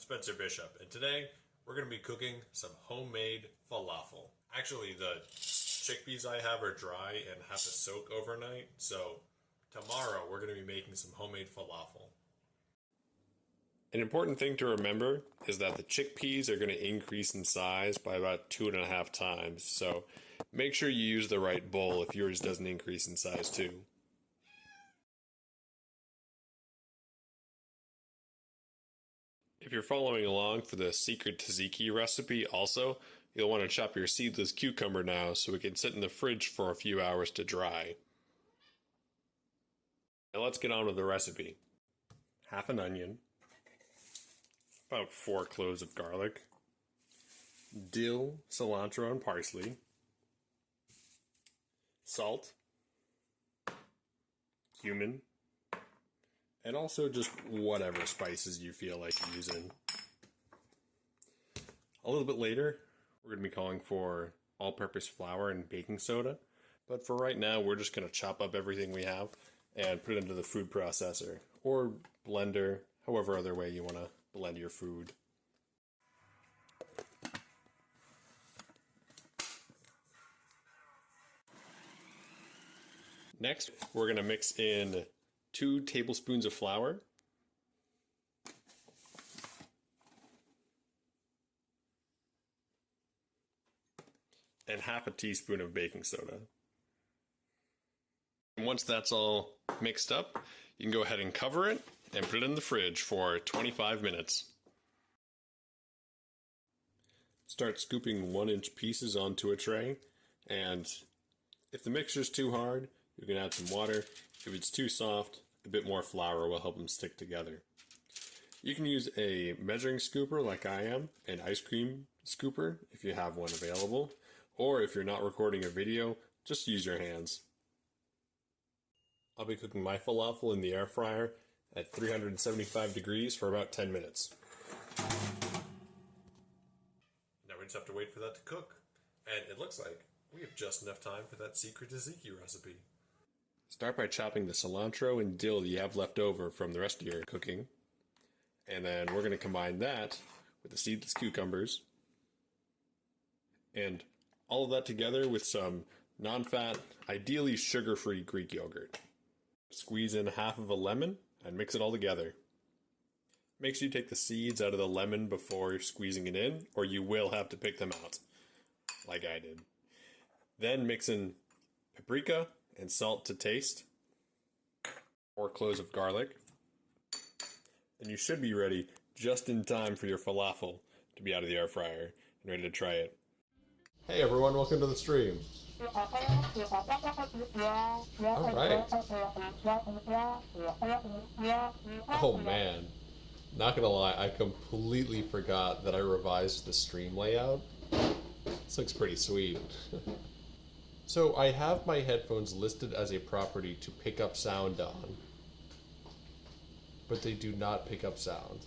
Spencer Bishop, and today we're going to be cooking some homemade falafel. Actually, the chickpeas I have are dry and have to soak overnight, so tomorrow we're going to be making some homemade falafel. An important thing to remember is that the chickpeas are going to increase in size by about 2.5 times, so make sure you use the right bowl if yours doesn't increase in size too. If you're following along for the secret tzatziki recipe also, you'll want to chop your seedless cucumber now so it can sit in the fridge for a few hours to dry. Now let's get on with the recipe. Half an onion, about 4 cloves of garlic, dill, cilantro, and parsley, salt, cumin, and also just whatever spices you feel like using. A little bit later, we're going to be calling for all-purpose flour and baking soda. But for right now, we're just going to chop up everything we have and put it into the food processor or blender, however other way you want to blend your food. Next, we're going to mix in 2 tablespoons of flour, and half a teaspoon of baking soda. And once that's all mixed up, you can go ahead and cover it and put it in the fridge for 25 minutes. Start scooping 1-inch pieces onto a tray, and if the mixture's too hard, you can add some water. If it's too soft, a bit more flour will help them stick together. You can use a measuring scooper like I am, an ice cream scooper if you have one available, or if you're not recording a video, just use your hands. I'll be cooking my falafel in the air fryer at 375 degrees for about 10 minutes. Now we just have to wait for that to cook, and it looks like we have just enough time for that secret tzatziki recipe. Start by chopping the cilantro and dill you have left over from the rest of your cooking. And then we're going to combine that with the seedless cucumbers. And all of that together with some non-fat, ideally sugar-free Greek yogurt. Squeeze in half of a lemon and mix it all together. Make sure you take the seeds out of the lemon before squeezing it in, or you will have to pick them out, like I did. Then mix in paprika and salt to taste, 4 cloves of garlic, and you should be ready just in time for your falafel to be out of the air fryer and ready to try it. Hey everyone, welcome to the stream. Alright. Oh man, not gonna lie, I completely forgot that I revised the stream layout. This looks pretty sweet. So I have my headphones listed as a property to pick up sound on, but they do not pick up sound.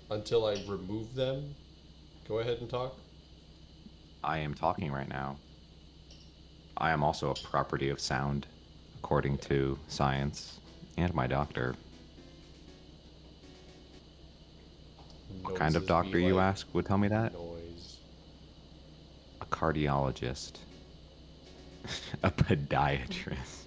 Until I remove them, go ahead and talk. I am talking right now. I am also a property of sound, according to science and my doctor. What kind of doctor, you ask, would tell me that? Noise. A cardiologist. A podiatrist.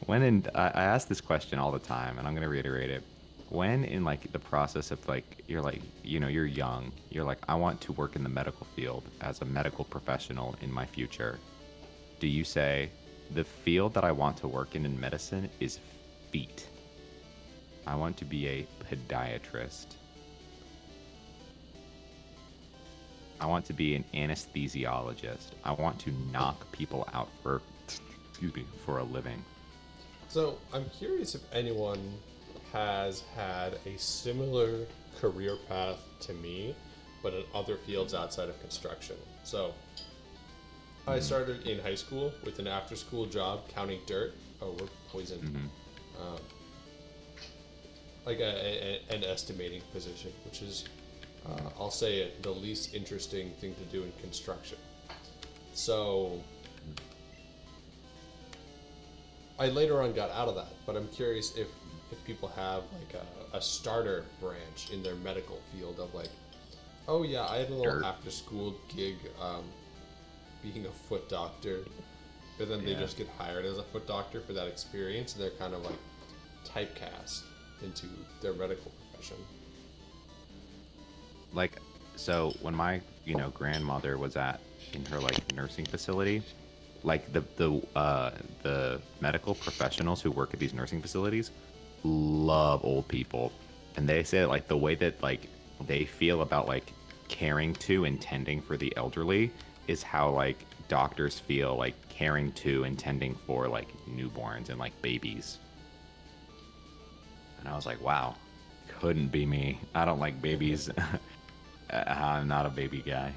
I ask this question all the time, and I'm going to reiterate it. When in like the process of like, you're like, you're young, you're like, I want to work in the medical field as a medical professional in my future. Do you say, the field that I want to work in medicine is feet. I want to be a podiatrist. I want to be an anesthesiologist. I want to knock people out for a living. So I'm curious if anyone has had a similar career path to me, but in other fields outside of construction. So I started in high school with an after-school job counting dirt. Oh, we're poisoned. Like an estimating position, which is, I'll say it, the least interesting thing to do in construction. So I later on got out of that, but I'm curious if if people have like a starter branch in their medical field of like, oh yeah, I had a little Dirt. after school gig being a foot doctor, but then they Yeah. just get hired as a foot doctor for that experience, and they're kind of like typecast into their medical profession. Like, so when my grandmother was in her like nursing facility, like the medical professionals who work at these nursing facilities love old people, and they say that, like, the way that like they feel about like caring to and tending for the elderly is how like doctors feel like caring to and tending for like newborns and like babies. And I was like, wow, couldn't be me. I don't like babies. I'm not a baby guy.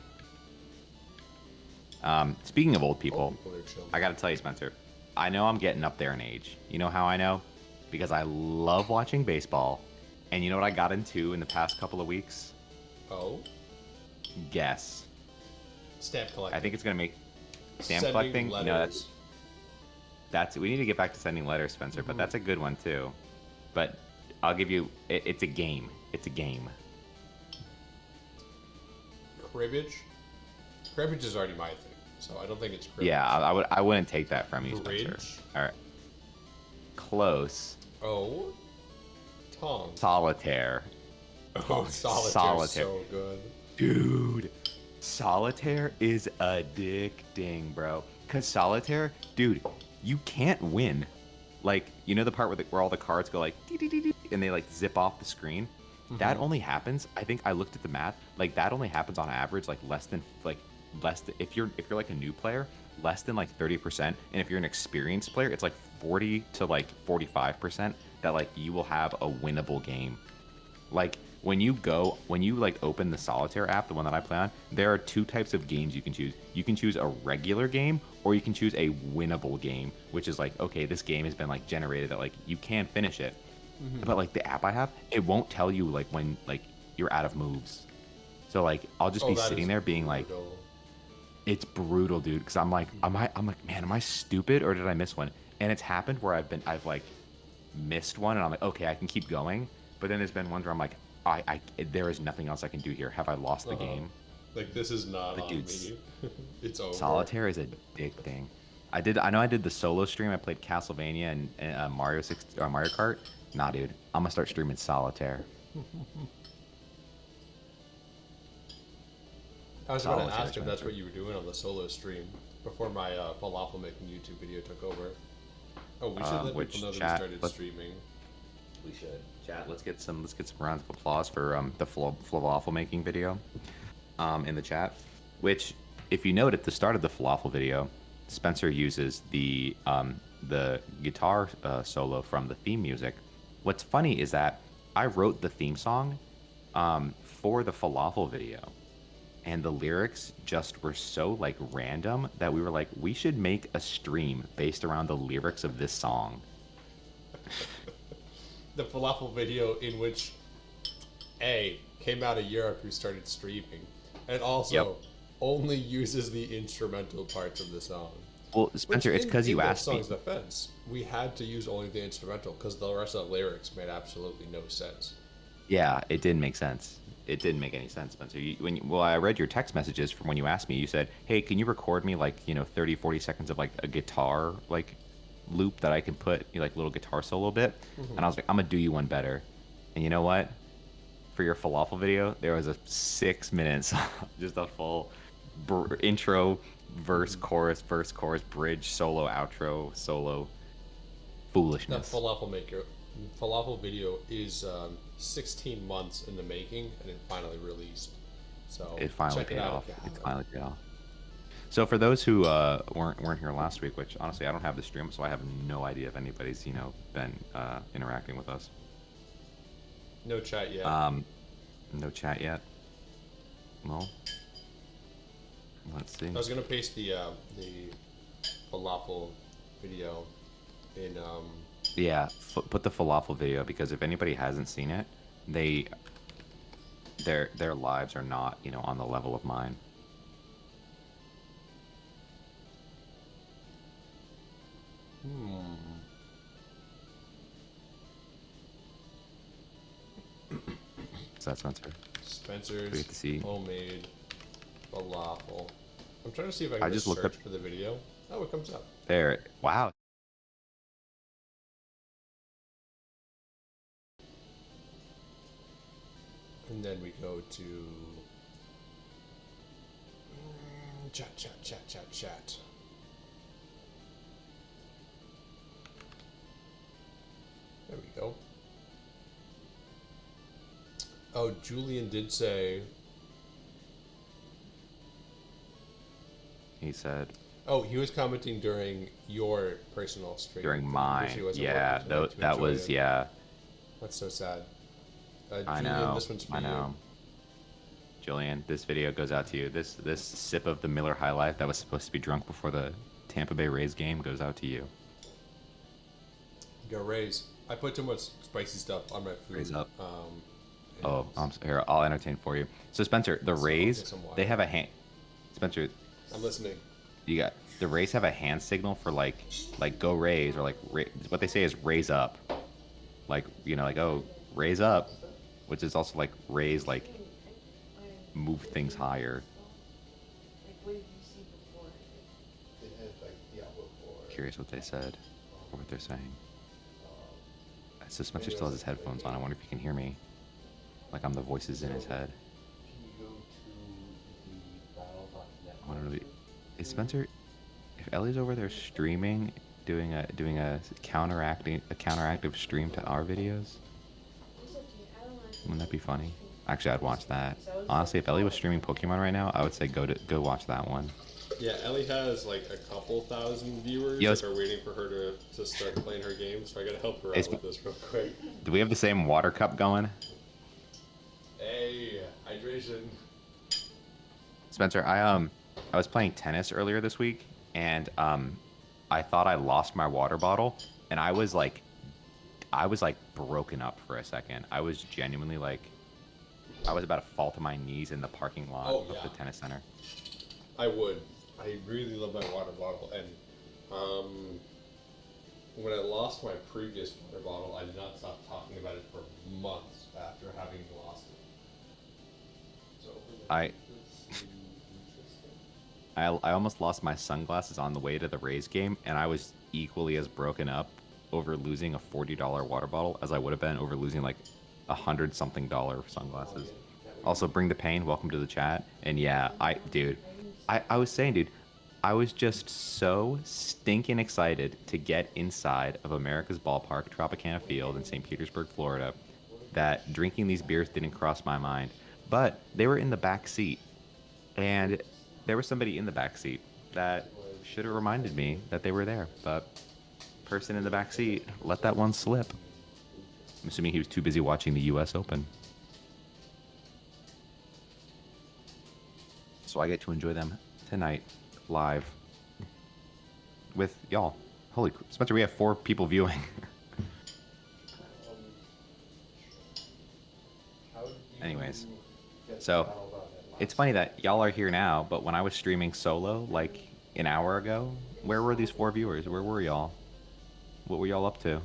Speaking of old people, Old people are chill. I got to tell you, Spencer, I know I'm getting up there in age. You know how I know? Because I love watching baseball. And you know what I got into in the past couple of weeks? Oh, Guess. stamp collecting. I think it's going to make stamp Sending collecting. letters. No, that's we need to get back to sending letters, Spencer, but that's a good one too. But I'll give you it's a game. It's a game. Cribbage. Cribbage is already my thing, so I don't think it's cribbage. Yeah, I wouldn't take that from you, Spencer. Bridge. All right. Close. Oh, Tom. Solitaire. Oh, solitaire. Solitaire. So good. Dude, solitaire is addicting, bro. Cause solitaire, dude, you can't win. Like, you know the part where all the cards go like dee, dee, dee, dee, and they like zip off the screen? That only happens, I think I looked at the math, like that only happens on average like less than if you're like a new player, less than like 30%, and if you're an experienced player, it's like 40 to like 45% that like you will have a winnable game. Like when you like open the solitaire app, the one that I play on, there are two types of games you can choose. You can choose a regular game, or you can choose a winnable game, which is like, okay, this game has been like generated that like you can finish it. But like the app I have, it won't tell you like when like you're out of moves. So like I'll just be that sitting is there being like, brutal. it's brutal, dude. Because I'm like, I'm like, man, am I stupid or did I miss one? And it's happened where I've like missed one, and I'm like, okay, I can keep going. But then there's been ones where I'm like, there is nothing else I can do here. Have I lost the game? Like, this is not on dude, me. It's over. Solitaire is addicting. I know I did the solo stream. I played Castlevania and Mario Kart. Nah, dude, I'm gonna start streaming solitaire. I was about to Solitaire, ask if that's Spencer. what you were doing on the solo stream before my falafel making YouTube video took over. Oh, we should let Which people know that we chat- started let's- streaming. We should chat. Let's get some rounds of applause for the falafel making video in the chat. Which, if you note at the start of the falafel video, Spencer uses the guitar solo from the theme music. What's funny is that I wrote the theme song for the falafel video, and the lyrics just were so like random that we were like, we should make a stream based around the lyrics of this song. The falafel video in which A came out of Europe, who started streaming, and also Yep. only uses the instrumental parts of the song. Well, Spencer, Which it's because you in that asked me. song's defense, we had to use only the instrumental because the rest of the lyrics made absolutely no sense. Yeah, it didn't make sense. It didn't make any sense, Spencer. I read your text messages from when you asked me. You said, hey, can you record me like, 30, 40 seconds of like a guitar like loop that I can put, like little guitar solo bit? And I was like, I'm going to do you one better. And you know what? For your falafel video, there was a 6 minutes, just a full intro, verse, chorus, bridge, solo, outro, solo That foolishness. falafel video is 16 months in the making, and it finally released. So It finally check paid it out off. if you It haven't. finally paid off. So for those who weren't here last week, which honestly I don't have the stream, so I have no idea if anybody's been interacting with us. No chat yet. No chat yet. Well, let's see. I was gonna paste the falafel video in Yeah, put the falafel video, because if anybody hasn't seen it, their lives are not on the level of mine. that, Spencer? Spencer's We get to see. homemade falafel. I'm trying to see if I I can just just looked search up for the video. Oh, it comes up. there. Wow. And then we go to chat. There we go. Oh, Julian did say. He said Oh, he was commenting during your personal stream. during Because mine. he wasn't Yeah, working tonight to that enjoy was it. yeah. That's so sad. I Julian, know. this one's for I you. know. Julian, this video goes out to you. This sip of the Miller High Life that was supposed to be drunk before the Tampa Bay Rays game goes out to you. Go Rays. I put too much spicy stuff on my food. Raise up. And Oh, here, I'll entertain for you. So Spencer, the So, Rays, get some water. they have a hand. Spencer, I'm listening. you got the Rays have a hand signal for like go Rays, or like what they say is raise up, like like oh raise up, which is also like raise, like move things higher. Curious what they said or what they're saying. So Spencer still has his headphones on. I wonder if he can hear me. Like I'm the voices in his head. I want to is Spencer, if Ellie's over there streaming, doing a counteractive stream to our videos, wouldn't that be funny? Actually, I'd watch that. Honestly, if Ellie was streaming Pokemon right now, I would say go watch that one. Yeah, Ellie has like a couple thousand viewers Yo, that are waiting for her to start playing her game, so I gotta help her out with this real quick. Do we have the same water cup going? Hey, hydration. Spencer, I was playing tennis earlier this week, and I thought I lost my water bottle, and I was like broken up for a second. I was genuinely like, I was about to fall to my knees in the parking lot of the tennis center. I would. I really love my water bottle, and when I lost my previous water bottle, I did not stop talking about it for months after having lost it. So I almost lost my sunglasses on the way to the Rays game, and I was equally as broken up over losing a $40 water bottle as I would have been over losing like $100-something sunglasses. Also, Bring the Pain, welcome to the chat. And yeah, I was saying, dude, I was just so stinking excited to get inside of America's Ballpark, Tropicana Field in St. Petersburg, Florida, that drinking these beers didn't cross my mind. But they were in the back seat, and there was somebody in the back seat that should have reminded me that they were there. But person in the back seat let that one slip. I'm assuming he was too busy watching the U.S. Open. So I get to enjoy them tonight, live, with y'all. Holy Spencer, we have 4 people viewing. Anyways, so it's funny that y'all are here now, but when I was streaming solo, like an hour ago, where were these 4 viewers? Where were y'all? What were y'all up to?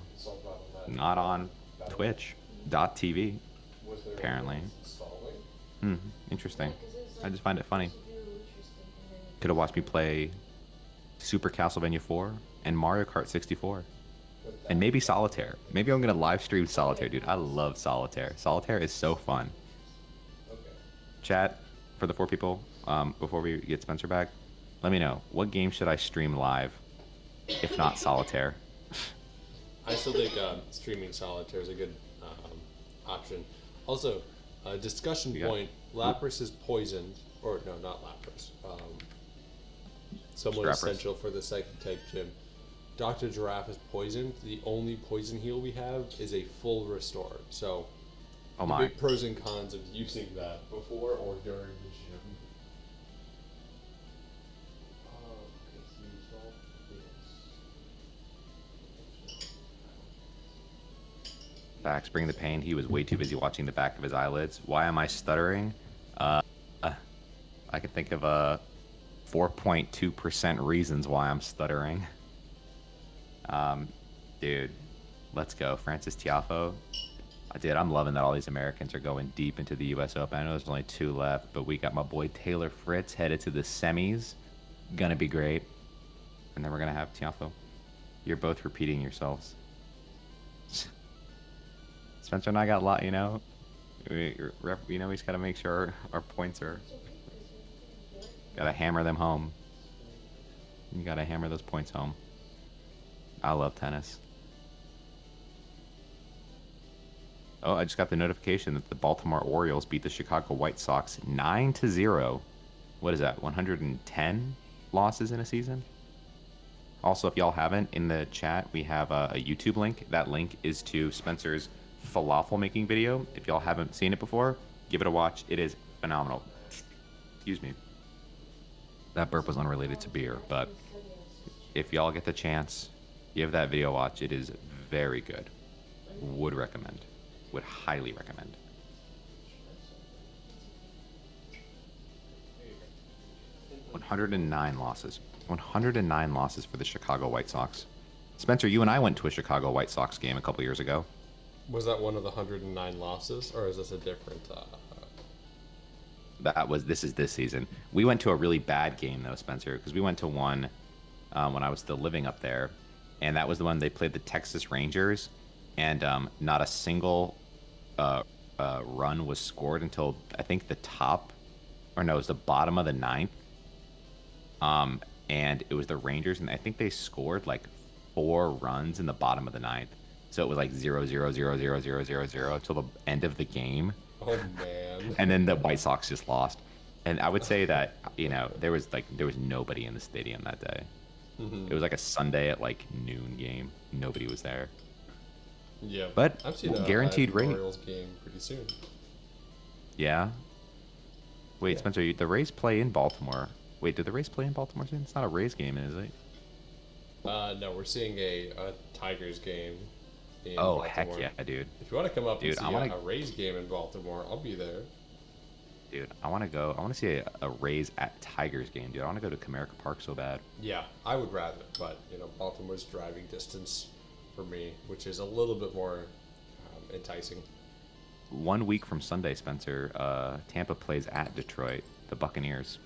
Not on Twitch.tv, apparently. Interesting. I just find it funny. Could have watched me play Super Castlevania 4 and Mario Kart 64. And maybe Solitaire. Maybe I'm going to live stream Solitaire, dude. I love Solitaire. Solitaire is so fun. Chat, for the 4 people, before we get Spencer back, let me know. What game should I stream live, if not Solitaire? I still think streaming Solitaire is a good option. Also, discussion point, Lapras is poisoned, or no, not Lapras. Someone Lapras. essential for the Psychic type gym. Dr. Giraffe is poisoned. The only poison heal we have is a full restore. So, Oh my. big pros and cons of using that before or during the gym. Facts, Bring the Pain. He was way too busy watching the back of his eyelids. Why am I stuttering? I can think of 4.2% reasons why I'm stuttering. Dude, let's go. Francis Tiafo. Dude, I'm loving that all these Americans are going deep into the U.S. Open. I know there's only 2 left, but we got my boy Taylor Fritz headed to the semis. Gonna be great. And then we're gonna have Tiafo. You're both repeating yourselves. Spencer and I got a lot, we just gotta make sure our points are. Gotta hammer them home. You gotta hammer those points home. I love tennis. Oh, I just got the notification that the Baltimore Orioles beat the Chicago White Sox 9-0. What is that? 110 losses in a season? Also, if y'all haven't, in the chat, we have a YouTube link. That link is to Spencer's falafel making video. If y'all haven't seen it before, give it a watch. It is phenomenal. Excuse me. That burp was unrelated to beer, but if y'all get the chance, give that video a watch. It is very good. Would recommend. Would highly recommend. $109 losses. 109 losses for the Chicago White Sox. Spencer, you and I went to a Chicago White Sox game a couple years ago. Was that one of the 109 losses, or is this a different? This is this season. We went to a really bad game though, Spencer, because we went to one when I was still living up there, and that was the one they played the Texas Rangers, and not a single run was scored until I think it was the bottom of the ninth. And it was the Rangers, and I think they scored like 4 runs in the bottom of the ninth. So it was like 0-0-0-0-0-0-0 till the end of the game. Oh man! And then the White Sox just lost. And I would say that there was nobody in the stadium that day. Mm-hmm. It was like a Sunday at like noon game. Nobody was there. Yeah, but I've seen guaranteed rain. Orioles game pretty soon. Yeah. Wait, yeah. Spencer, the Rays play in Baltimore. Wait, did the Rays play in Baltimore soon? It's not a Rays game, is it? No, we're seeing a Tigers game. In oh, Baltimore. Heck yeah, dude. If you want to come up and see a Rays game in Baltimore, I'll be there. Dude, I want to go. I want to see a Rays at Tigers game, dude. I want to go to Comerica Park so bad. Yeah, I would rather, but Baltimore's driving distance for me, which is a little bit more enticing. 1 week from Sunday, Spencer, Tampa plays at Detroit, the Buccaneers.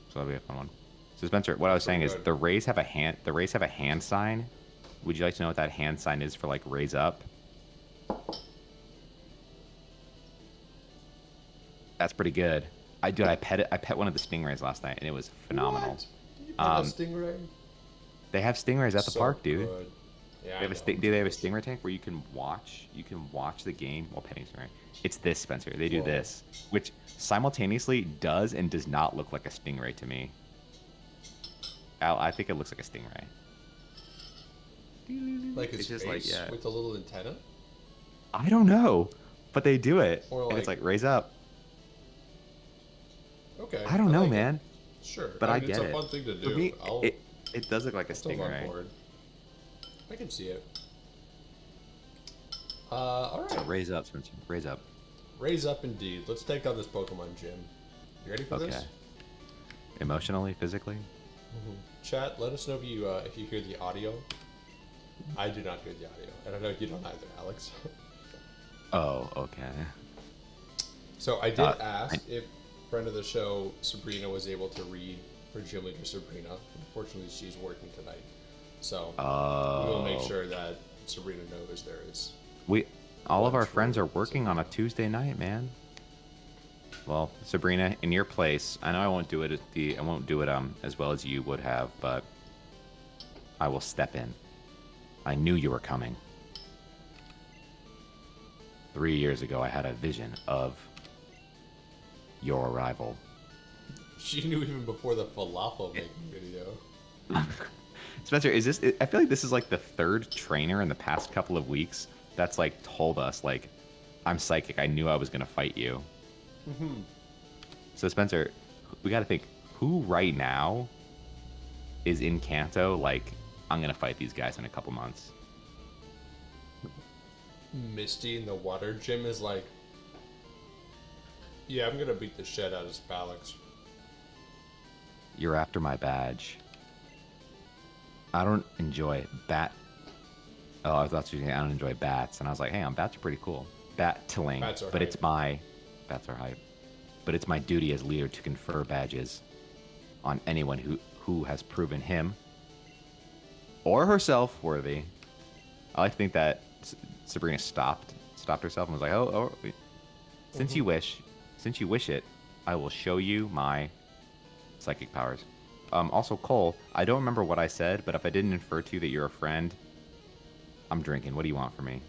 So that'll be a fun one. So Spencer, what I was saying is the Rays have a hand sign. Would you like to know what that hand sign is for like raise up? That's pretty good. I pet one of the stingrays last night, and it was phenomenal. What? You pet a stingray? They have stingrays at the park, dude. Good. Yeah, do they have a stingray tank where you can watch the game while petting stingray? It's this, Spencer. They do this, which simultaneously does and does not look like a stingray to me. I think it looks like a stingray. Like it's just face with a little antenna? I don't know, but they do it. And it's like raise up. Okay. I don't know, man. Sure. But I get it. It's a fun thing to do. For me, it does look like a stingray. I can see it. All right. So raise up, Spencer. Raise up. Raise up, indeed. Let's take on this Pokemon gym. You ready for this? Emotionally, physically. Mm-hmm. Chat, let us know if you hear the audio. I do not hear the audio, and I know you don't either, Alex. Oh, okay. So I did ask if friend of the show Sabrina was able to read for gym leader Sabrina. Unfortunately, she's working tonight, so we will make sure that Sabrina knows there is. All of our friends are working on a Tuesday night, man. Well, Sabrina, in your place, I know I won't do it as well as you would have, but I will step in. I knew you were coming. 3 years ago, I had a vision of your arrival. She knew even before the falafel making video. Spencer, I feel like this is like the third trainer in the past couple of weeks that's like told us like, I'm psychic. I knew I was gonna fight you. Mm-hmm. So Spencer, we got to think who right now is in Kanto. Like, I'm gonna fight these guys in a couple months. Misty in the water gym is like, yeah, I'm gonna beat the shit out of Spalax. You're after my badge. I don't enjoy Oh, I thought you were saying I don't enjoy bats, and I was like, hang on, bats are pretty cool. Battling, Bats are but hype. it's my bats are hype. But it's my duty as leader to confer badges on anyone who has proven him or herself worthy. I like to think that Sabrina stopped herself and was like, oh, wait. Since you wish it, I will show you my psychic powers. Also, Cole, I don't remember what I said, but if I didn't infer to you that you're a friend, I'm drinking. What do you want from me?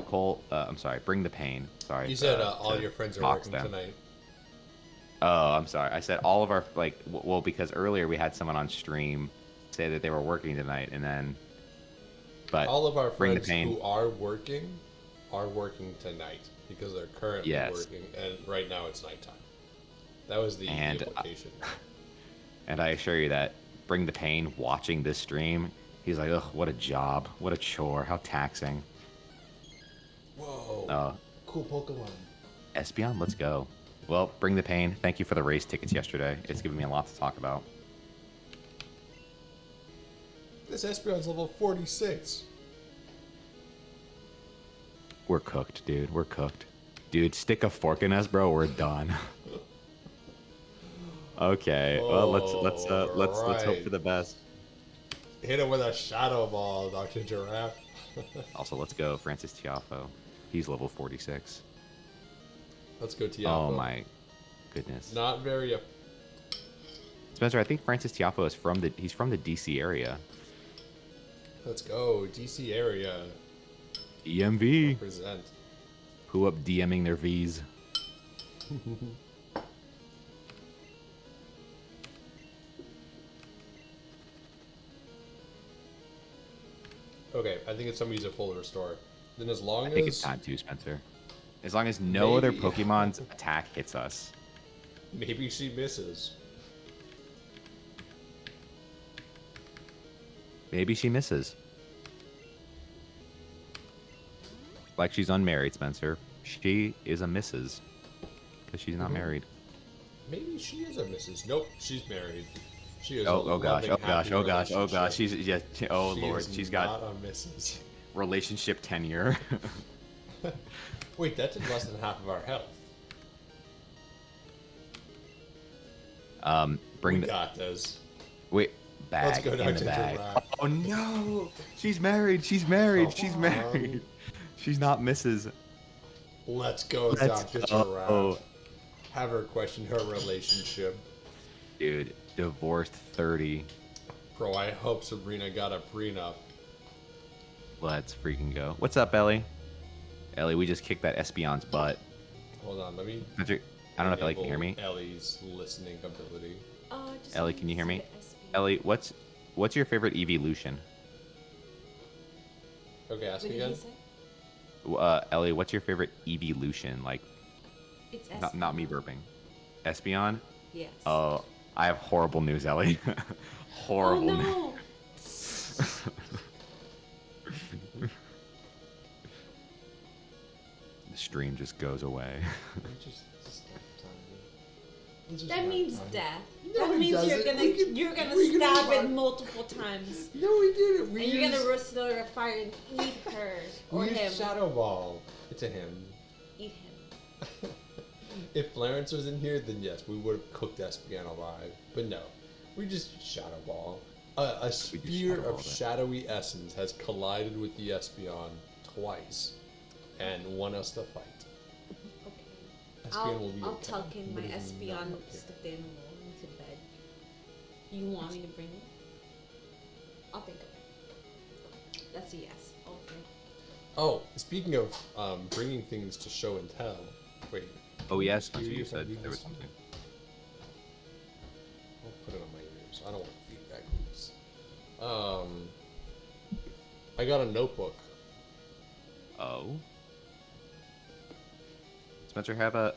Cole, I'm sorry. Bring the pain. Sorry. You said all your friends are working tonight. Oh, I'm sorry. I said all of our well, because earlier we had someone on stream say that they were working tonight, and then but all of our bring friends the pain. who are working tonight because they're currently working, and right now it's nighttime. That was the implication. And I assure you that bring the pain watching this stream, he's like, ugh, what a job, what a chore, how taxing. Whoa. Cool Pokemon. Espeon, let's go. Well, bring the pain. Thank you for the race tickets yesterday. It's given me a lot to talk about. This Espeon's level 46. We're cooked, dude. We're cooked. Dude, stick a fork in us, bro. We're done. Okay. Well, let's hope for the best. Hit him with a shadow ball, Dr. Giraffe. Also, let's go, Francis Tiafo. He's level 46. Let's go, Tiafo. Oh my goodness. Not very. Spencer, I think Francis Tiafo is from the DC area. Let's go, DC area. EMV. Present. Who up DMing their V's? Okay, I think it's time to use a full restore. Then as long as... I think it's time to, Spencer. As long as no other Pokemon's attack hits us. Maybe she misses. Maybe she misses. Like she's unmarried, Spencer. She is a missus. Because she's not married. Maybe she is a missus. Nope, she's married. She is oh gosh, she's oh she lord, she's got a missus. Relationship tenure. Wait, that did less than half of our health. Bring we got this. Wait, bag. Let's go, in the bag. Oh no, she's married. She's married. She's married. She's not Mrs. Let's go, Dr. Giraffe. Have her question her relationship. Dude, divorced 30. Bro, I hope Sabrina got a prenup. Let's freaking go. What's up, Ellie? Ellie, we just kicked that Espeon's butt. Hold on, let me... I don't know if Ellie can hear me. Ellie's listening ability. Ellie, can you hear me? Ellie, what's your favorite evolution? Okay, ask again. Ellie, what's your favorite evolution? Like, it's Espeon. Not me burping. Espeon? Yes. Oh, I have horrible news, Ellie. Horrible news. The stream just goes away. That means death. No, that means you're gonna stab it multiple times. No, we didn't. And you're gonna restore a fire and eat her or him. Shadow Ball. It's a him. Eat him. If Clarence was in here, then yes, we would have cooked Espeon alive. But no, we just Shadow Ball. A sphere of shadowy essence has collided with the Espeon twice, and won us the fight. I'll tuck in my Espeon stuffed animal into bed. You want me to bring it? I'll think of it. That's a yes. Okay. Oh, speaking of bringing things to show and tell. Wait. Oh yes, you said there was something. I'll put it on my ears. I don't want feedback loops. I got a notebook. Oh. Spencer, have a...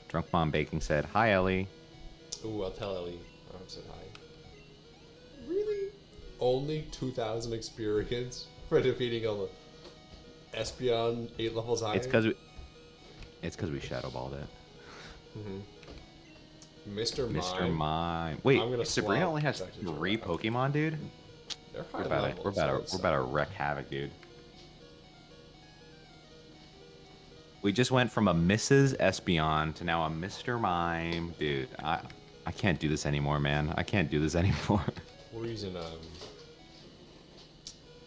Drunk Mom Baking said, hi, Ellie. Ooh, I'll tell Ellie. I said hi. Really? Only 2,000 experience for defeating a Espeon 8 levels higher? It's because we shadow balled it. Mr. Mime. Mr. Mime. Wait, Sabrina only has 3 Pokemon, dude? They're high We're levels. about to wreck havoc, dude. We just went from a Mrs. Espeon to now a Mr. Mime, dude. I can't do this anymore, man. I can't do this anymore. We're using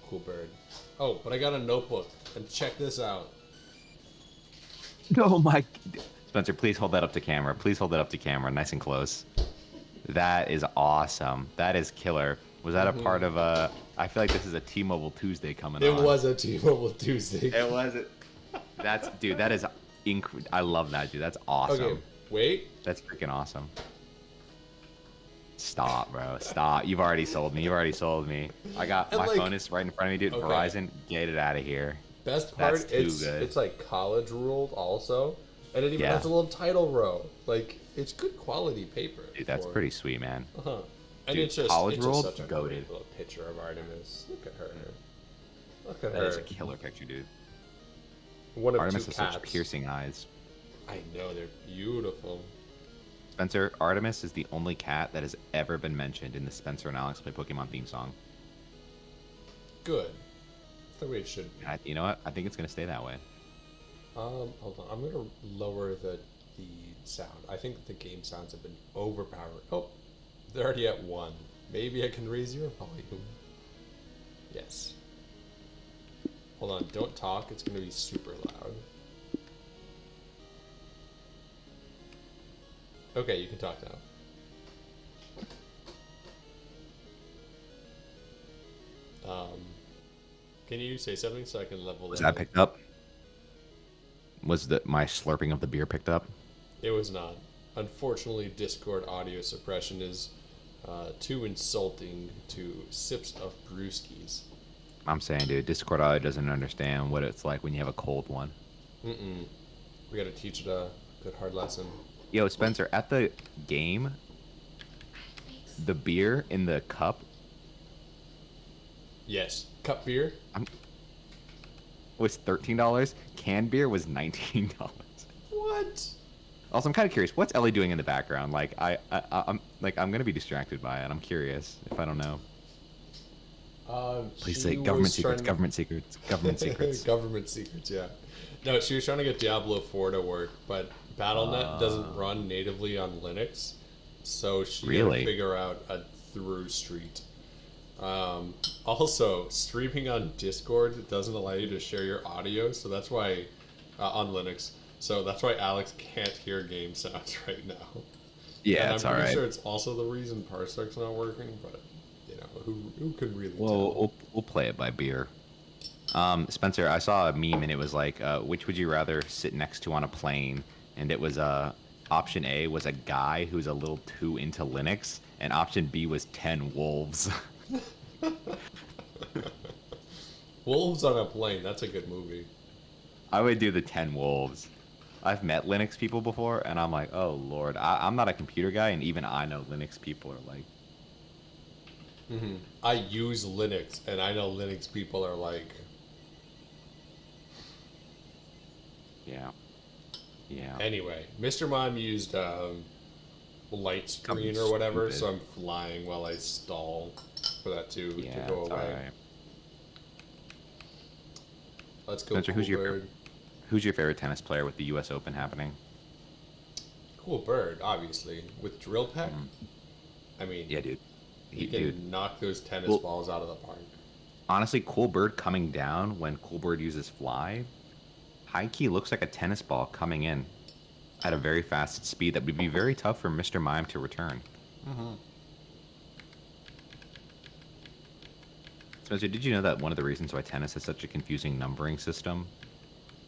Cool Bird. Oh, but I got a notebook, and check this out. Oh my, Spencer, please hold that up to camera. Please hold that up to camera, nice and close. That is awesome. That is killer. Was that a part of a? I feel like this is a T-Mobile Tuesday coming on. It was a T-Mobile Tuesday. It was. That's dude. That is I love that, dude. That's awesome. Okay, wait. That's freaking awesome. Stop, bro. Stop. You've already sold me. I got my phone is right in front of me, dude. Okay. Verizon, get it out of here. Best part, That's too good. it's like college ruled also, and it even Yeah. has a little title row. Like it's good quality paper. Dude, that's pretty sweet, man. And Dude, it's just college it's ruled, just such a goated. great little picture of Artemis. Look at her. Look at That her. is a killer picture, dude. One of Artemis two has cats. such piercing eyes. I know they're beautiful. Spencer, Artemis is the only cat that has ever been mentioned in the Spencer and Alex Play Pokemon theme song. Good. That's the way it should be. You know what? I think it's gonna stay that way. Hold on. I'm gonna lower the sound. I think that the game sounds have been overpowered. Oh, they're already at 1. Maybe I can raise your volume. Yes. Hold on. Don't talk. It's gonna be super loud. Okay, you can talk now. Can you say something so I can level Was it that up? picked up? Was my slurping of the beer picked up? It was not. Unfortunately, Discord audio suppression is too insulting to sips of brewskis. I'm saying, dude, Discord audio doesn't understand what it's like when you have a cold one. We gotta teach it a good hard lesson. Yo, Spencer, at the game, the beer in the cup Yes. Cup beer? was $13. Canned beer was $19. What? Also, I'm kind of curious. What's Ellie doing in the background? Like, I'm gonna be distracted by it. I'm curious if I don't know. Please say government secrets. Government secrets. Government secrets. Government secrets. Yeah. No, she was trying to get Diablo 4 to work, but BattleNet doesn't run natively on Linux, so she had Really? to figure out a through street. Also, streaming on Discord doesn't allow you to share your audio, so that's why on Linux. So that's why Alex can't hear game sounds right now. Yeah, and it's I'm pretty alright. sure it's also the reason Parsec's not working, but you know, who can really tell? Well, we'll play it by beer. Spencer, I saw a meme and it was like, which would you rather sit next to on a plane? And it was option A was a guy who's a little too into Linux, and option B was 10 wolves. Wolves on a Plane. That's a good movie. I would do the 10 wolves. I've met Linux people before, and I'm like, oh lord, I'm not a computer guy, and even I know Linux people are like. I use Linux, and I know Linux people are like, Yeah. Anyway, Mr. Mime used light screen Something or whatever, stupid. so I'm flying while I stall for that to Yeah, go it's away. alright. Let's go. Spencer, Cool who's Bird. your favorite tennis player with the U.S. Open happening? Cool Bird, obviously, with Drill Peck. I mean, Yeah, dude. he can knock those tennis Well- balls out of the park. Honestly, Cool Bird coming down when Cool Bird uses fly, high key looks like a tennis ball coming in at a very fast speed that would be very tough for Mr. Mime to return. Spencer, did you know that one of the reasons why tennis has such a confusing numbering system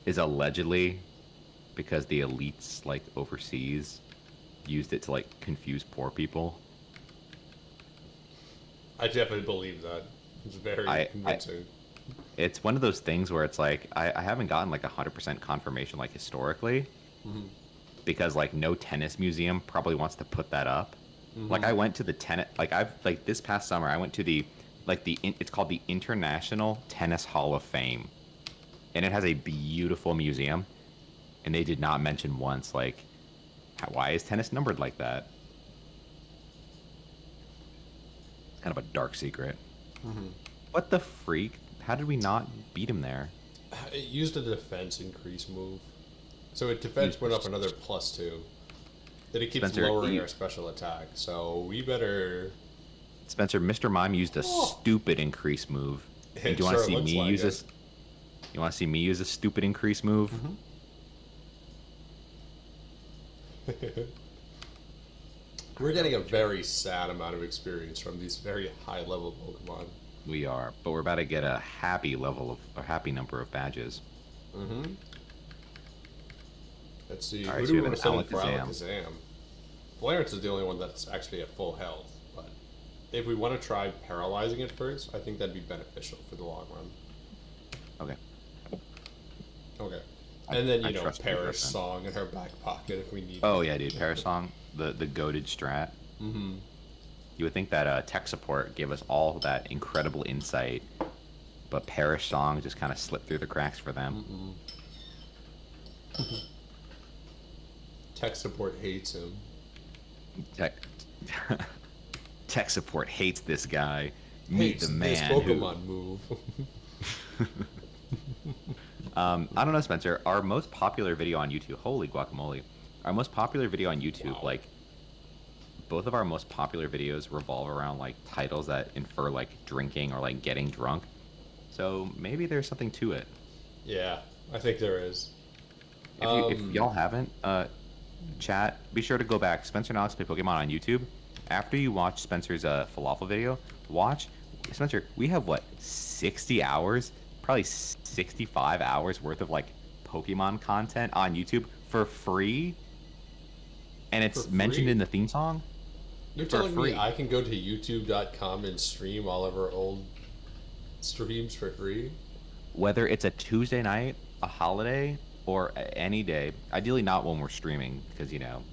is allegedly because the elites, like overseas, used it to like confuse poor people? I definitely believe that. It's very convincing. It's one of those things where it's like I haven't gotten like 100% confirmation like historically, because like no tennis museum probably wants to put that up. Like I went to the tennis this past summer I went to the it's called the International Tennis Hall of Fame, and it has a beautiful museum, and they did not mention once like why is tennis numbered like that. It's kind of a dark secret. What the freak? How did we not beat him there? It used a defense increase move. So it defense went up another +2. Then it keeps Spencer, lowering our special attack. So we better... Spencer, Mr. Mime used a stupid increase move. And It do you want to sure see looks me like use it. this? You want to see me use a stupid increase move? We're getting a very sad amount of experience from these very high-level Pokemon. We are, but we're about to get a happy number of badges. Let's see. All right, Who so do we we want have to an send in for Alakazam. Alakazam? Clarence is the only one that's actually at full health. But if we want to try paralyzing it first, I think that'd be beneficial for the long run. Okay. Okay. And then, I you know, trust you, Perish Griffin. Song in her back pocket if we need Oh yeah, dude, Parasong, the goated strat. You would think that tech support gave us all that incredible insight, but Perish Song just kind of slipped through the cracks for them. Tech support hates him. Tech tech support hates this guy. Meet Hates the this man who. Pokemon move. I don't know, Spencer. Our most popular video on YouTube. Holy guacamole! Our most popular video on YouTube, Wow. like both of our most popular videos revolve around like titles that infer like drinking or like getting drunk. So maybe there's something to it. Yeah, I think there is. If y'all haven't, chat, be sure to go back. Spencer and Alex play Pokemon on YouTube. After you watch Spencer's falafel video, watch Spencer. We have what 60 hours, probably 65 hours worth of like Pokemon content on YouTube for free, and it's For mentioned free? in the theme song. You're for telling free. me I can go to youtube.com and stream all of our old streams for free? Whether it's a Tuesday night, a holiday, or any day. Ideally, not when we're streaming, because you know.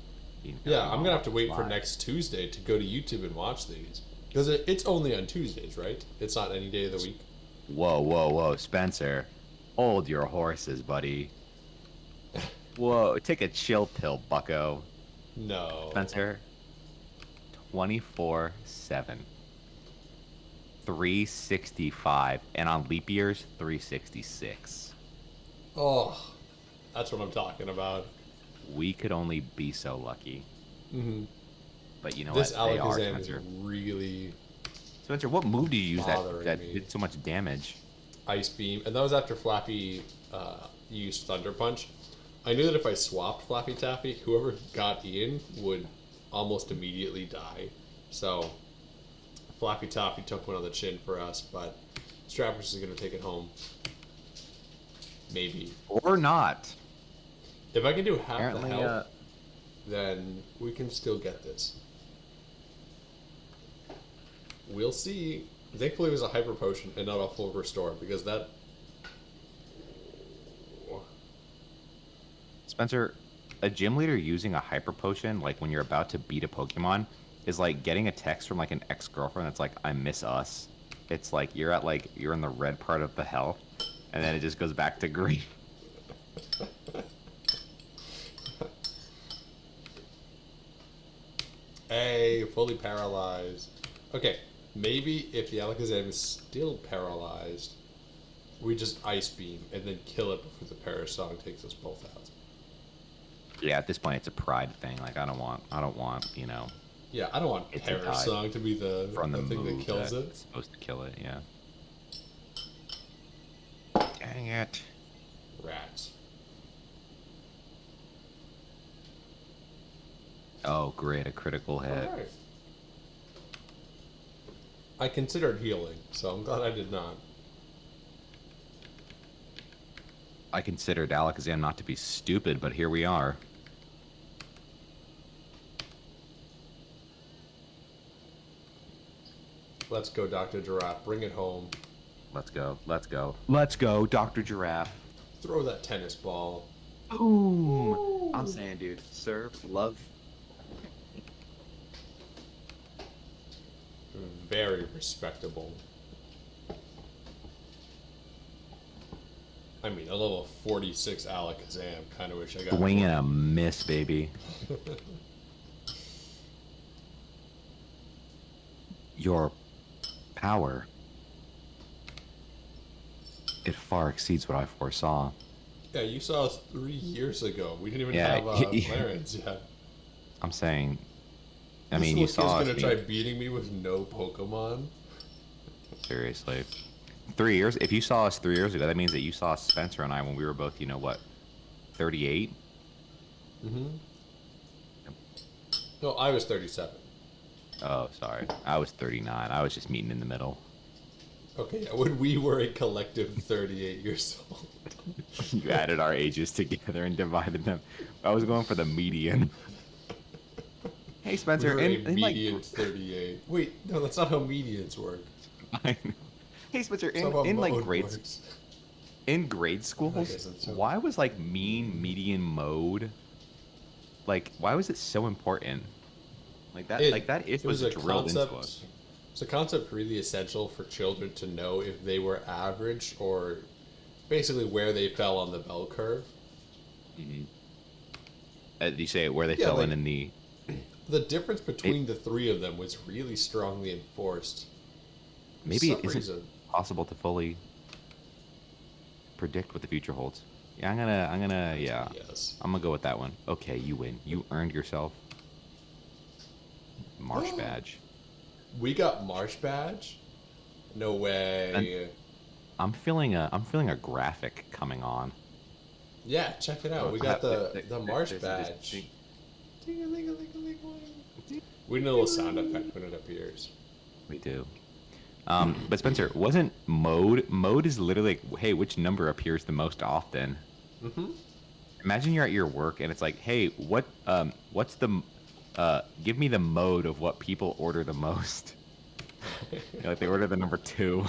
Yeah, I'm gonna have to wait for live. next Tuesday to go to YouTube and watch these. Because it's only on Tuesdays, right? It's not any day of the week. Whoa, Spencer. Hold your horses, buddy. Whoa, take a chill pill, bucko. No. Spencer, 24/7. 365. And on leap years, 366. Oh, that's what I'm talking about. We could only be so lucky. But you know This what? They are, Alakazam is Spencer. really Spencer, what move did you use that bothering me. did so much damage? Ice Beam. And that was after Flappy used Thunder Punch. I knew that if I swapped Flappy Taffy, whoever got Ian would almost immediately die. So Flappy Taffy took one on the chin for us, but Strappers is going to take it home. Maybe. Or not. If I can do half Apparently, the health, then we can still get this. We'll see. Thankfully, it was a hyper potion and not a full restore because that. Spencer, a gym leader using a hyper potion, like when you're about to beat a Pokemon, is like getting a text from like an ex-girlfriend that's like, I miss us. It's like you're in the red part of the health, and then it just goes back to green. Hey, fully paralyzed. Okay, maybe if the Alakazam is still paralyzed, we just Ice Beam and then kill it before the Perish Song takes us both out. Yeah, at this point it's a pride thing. Like I don't want, you know, Yeah, I don't want It's a Perish die Song to be the from the thing move that kills that's it. supposed to kill it, yeah. Dang it. Rats. Oh, great, a critical hit. Alright. I considered healing, so I'm glad I did not. I considered Alakazam not to be stupid, but here we are. Let's go, Dr. Giraffe. Bring it home. Let's go, Let's go, Dr. Giraffe. Throw that tennis ball. Boom! I'm saying, dude, serve, love. Very respectable. I mean, a level 46 Alakazam. Kind of wish I got. Swing and a miss, baby. Your power It far exceeds what I foresaw. Yeah, you saw us 3 years ago. We didn't even Yeah, have Clarence yet. I'm saying. I This mean, you little kid's saw gonna us try beating me with no Pokemon. seriously. 3 years. If you saw us 3 years ago, that means that you saw Spencer and I when we were both, 38. Mm-hmm. No, I was 37. Oh, sorry. I was 39. I was just meeting in the middle. Okay, yeah, when we were a collective 38 years old. You added our ages together and divided them. I was going for the median. Hey, We Spencer. were a In like, median 38. Wait, no, that's not how medians work. I know. Hey, Spencer. That's not how In like mode grades, works. in grade I schools, guess that's so. why was like mean, median, mode? Like, why was it so important? Like that. Like that. It was a drilled into concept. us. It's a concept really essential for children to know if they were average or basically where they fell on the bell curve. You say where they Yeah, fell like- in the. The difference between the three of them was really strongly enforced. Maybe some it isn't reason. possible to fully predict what the future holds. Yeah, yeah. Yes. I'm gonna go with that one. Okay, you win. You earned yourself Marsh badge. We got Marsh badge? No way. I'm feeling a graphic coming on. Yeah, check it out. We got the Marsh badge. We need a little sound effect when it appears. We do. But Spencer, wasn't mode? Mode is literally like, hey, which number appears the most often? Mm-hmm. Imagine you're at your work and it's like, hey, what's the, give me the mode of what people order the most. Like they order the number 2.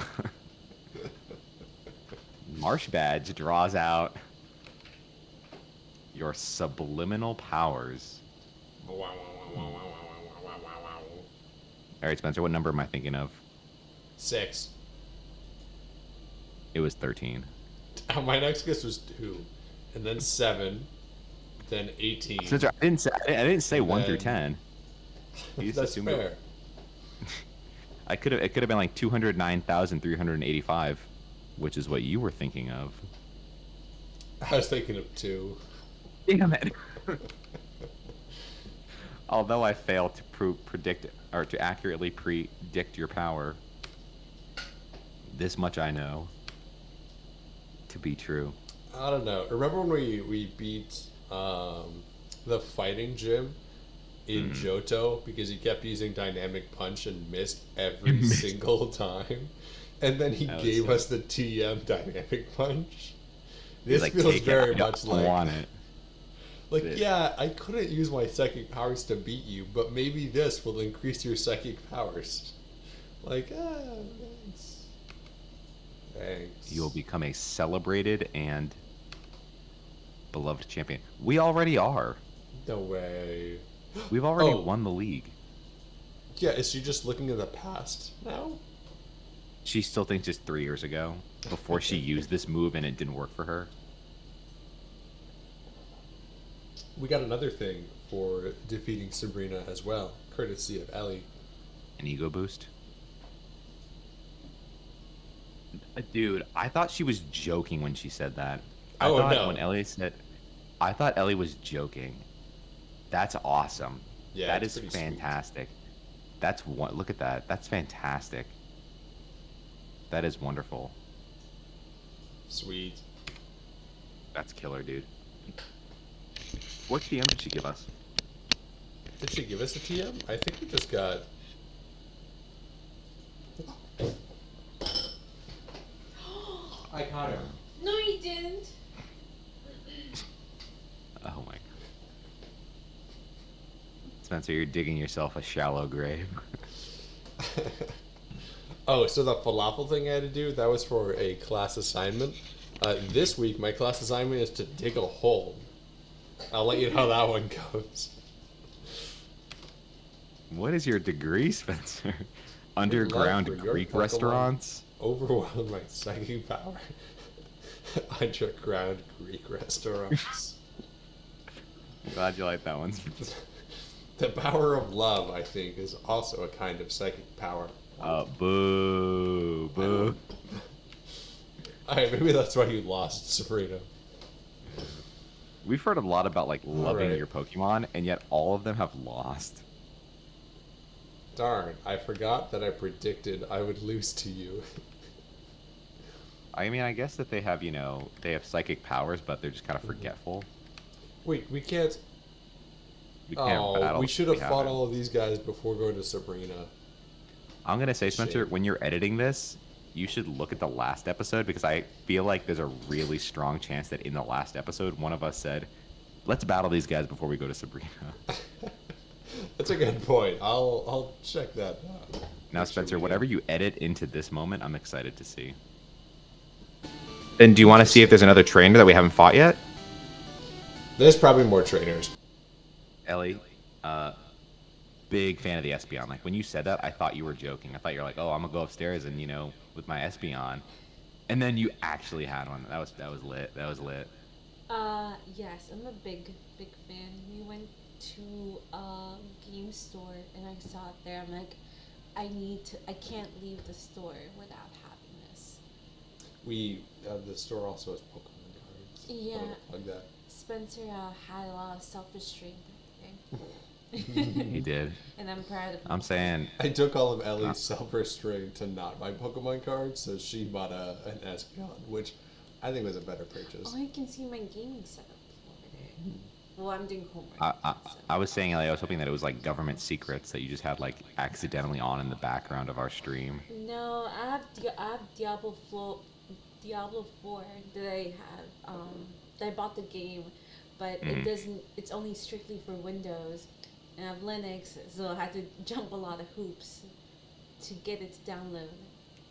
Marsh badge draws out your subliminal powers. All right, Spencer, what number am I thinking of? 6. It was 13. My next guess was 2, and then 7, then 18. Spencer, I didn't say 1 through then- 10. You just That's assumed fair. it could have been like 209,385, which is what you were thinking of. I was thinking of 2. Damn it. Although I failed to predict or to accurately predict your power, this much I know to be true. I don't know. Remember when we beat the fighting gym in Johto because he kept using dynamic punch and missed every single time? And then he gave us the TM dynamic punch. This Like, feels take it, very I much don't like want it. Like, yeah, I couldn't use my psychic powers to beat you, but maybe this will increase your psychic powers. Like, thanks. Thanks. You'll become a celebrated and beloved champion. We already are. No way. We've already Oh. won the league. Yeah, is she just looking in the past now? She still thinks it's 3 years ago before she used this move and it didn't work for her. We got another thing for defeating Sabrina as well, courtesy of Ellie. An ego boost. Dude, I thought she was joking when she said that. I Oh, thought no. when Ellie said, I thought Ellie was joking. That's awesome. Yeah, that it's is pretty sweet. fantastic. That's one. Look at that. That's fantastic. That is wonderful. Sweet. That's killer, dude. What TM did she give us? Did she give us a TM? I think we just got... I caught her. No, you didn't. Oh my god. Spencer, you're digging yourself a shallow grave. Oh, so the falafel thing I had to do, that was for a class assignment. This week, my class assignment is to dig a hole. I'll let you know how that one goes. What is your degree, Spencer? Underground for your Greek Pokemon. restaurants? Overwhelmed my psychic power. Underground Greek restaurants. I'm glad you like that one. The power of love, I think, is also a kind of psychic power. Boo, boo. Alright, maybe that's why you lost, Sabrina. We've heard a lot about like loving Alright. your Pokemon, and yet all of them have lost. Darn, I forgot that I predicted I would lose to you. I mean, I guess that they have, they have psychic powers, but they're just kind of forgetful. Wait, we can't... We can't battle. We should have fought haven't. all of these guys before going to Sabrina. I'm gonna say, Spencer, Shame. when you're editing this, you should look at the last episode because I feel like there's a really strong chance that in the last episode, one of us said, "Let's battle these guys before we go to Sabrina." That's a good point. I'll check that out. Now, Make sure Spencer, we whatever do. you edit into this moment, I'm excited to see. And do you want to see if there's another trainer that we haven't fought yet? There's probably more trainers. Ellie, big fan of the Espeon. Like, when you said that, I thought you were joking. I thought you were like, oh, I'm going to go upstairs and, with my Espeon. And then you actually had one. That was lit. That was lit. Yes, I'm a big fan. We went to a game store and I saw it there. I'm like, I can't leave the store without having this. The store also has Pokemon cards. Yeah. I want to plug that. Spencer had a lot of self-restraint that day. He did. And I'm proud of him. I'm saying, I took all of Ellie's self-restraint to not buy Pokemon cards, so she bought an Espeon, which I think was a better purchase. Oh, you can see my gaming setup over there. Well, I'm doing homework. I was saying, Ellie, I was hoping that it was like government secrets that you just had like accidentally on in the background of our stream. No, I have Diablo 4 that I have. That I bought the game, but it doesn't. It's only strictly for Windows, and I have Linux, so I had to jump a lot of hoops to get it to download,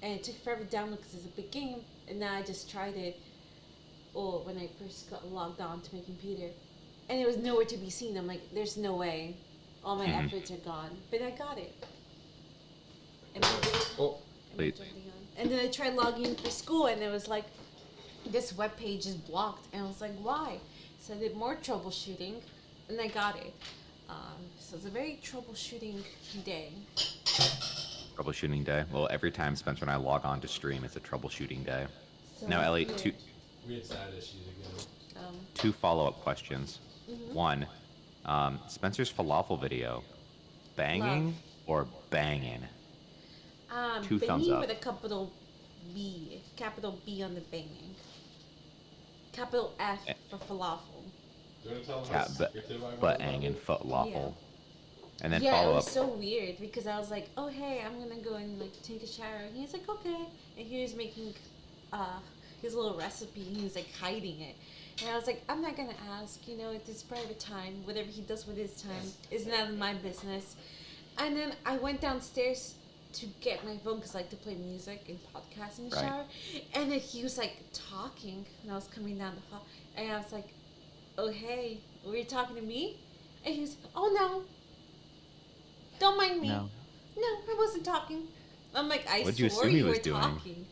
and it took forever to download because it's a big game. And now I just tried it, or when I first got logged on to my computer, and it was nowhere to be seen. I'm like, there's no way, all my efforts are gone. But I got it. And Oh, Wait. And then I tried logging in for school, and it was like, this web page is blocked. And I was like, why? So I did more troubleshooting, and I got it. So it's a very troubleshooting day. Troubleshooting day. Well, every time Spencer and I log on to stream, it's a troubleshooting day. So, Now, Ellie, yeah. we had side issues again. two follow-up questions. One, Spencer's falafel video, banging Love. or banging? Two Banging thumbs up. with a capital B on the banging. Capital F for falafel. Do you want to tell them Yeah, but hanging falafel. Yeah. And then Yeah, it follow was up. so weird because I was like, oh hey, I'm gonna go and like take a shower. And he's like, okay. And he was making his little recipe. He was like hiding it. And I was like, I'm not gonna ask. It's his private time. Whatever he does with his time is none of my business. And then I went downstairs to get my phone because I like to play music and podcasts in the Right. shower. And then he was like talking, and I was coming down the hall, and I was like, oh hey, were you talking to me? And he was, oh no, don't mind me. No. No, I wasn't talking. I'm like, I What'd you swore assume he you were was doing? talking.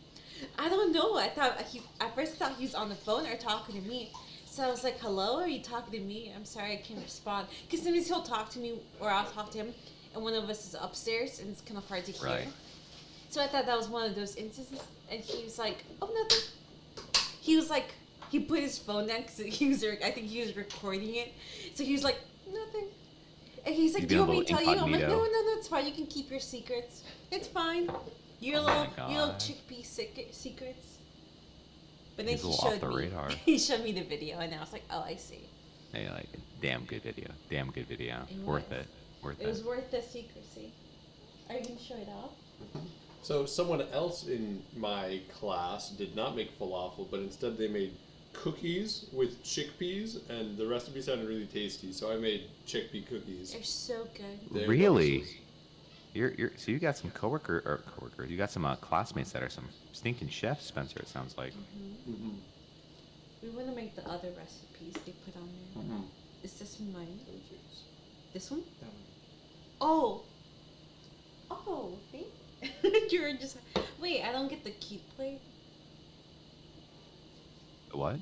I don't know. I first thought he was on the phone or talking to me. So I was like, hello, are you talking to me? I'm sorry, I can't respond. Because sometimes he'll talk to me or I'll talk to him, and one of us is upstairs and it's kind of hard to hear. Right. So I thought that was one of those instances, and he was like, oh, nothing. He was like, he put his phone down because I think he was recording it. So he was like, nothing. And he's like, He's do you being a want me to tell little you? I'm like, no, incognito. it's fine. You can keep your secrets. It's fine. Your Oh my little God. chickpea secrets. But then He's a he little off showed the me. radar. He showed me the video, and I was like, oh, I see. Hey, like, damn good video. Damn good video. It Worth was. it. Worth It was it. worth the secrecy. Are you gonna show it off? So someone else in my class did not make falafel, but instead they made cookies with chickpeas, and the recipe sounded really tasty. So I made chickpea cookies. They're so good. They're Really? delicious. So you got some coworkers. You got some classmates that are some stinking chefs, Spencer. It sounds like. Mm-hmm. We want to make the other recipes they put on there. Mm-hmm. Is this one mine? This one? Oh. Oh, thank you were just. Wait, I don't get the cute plate. What?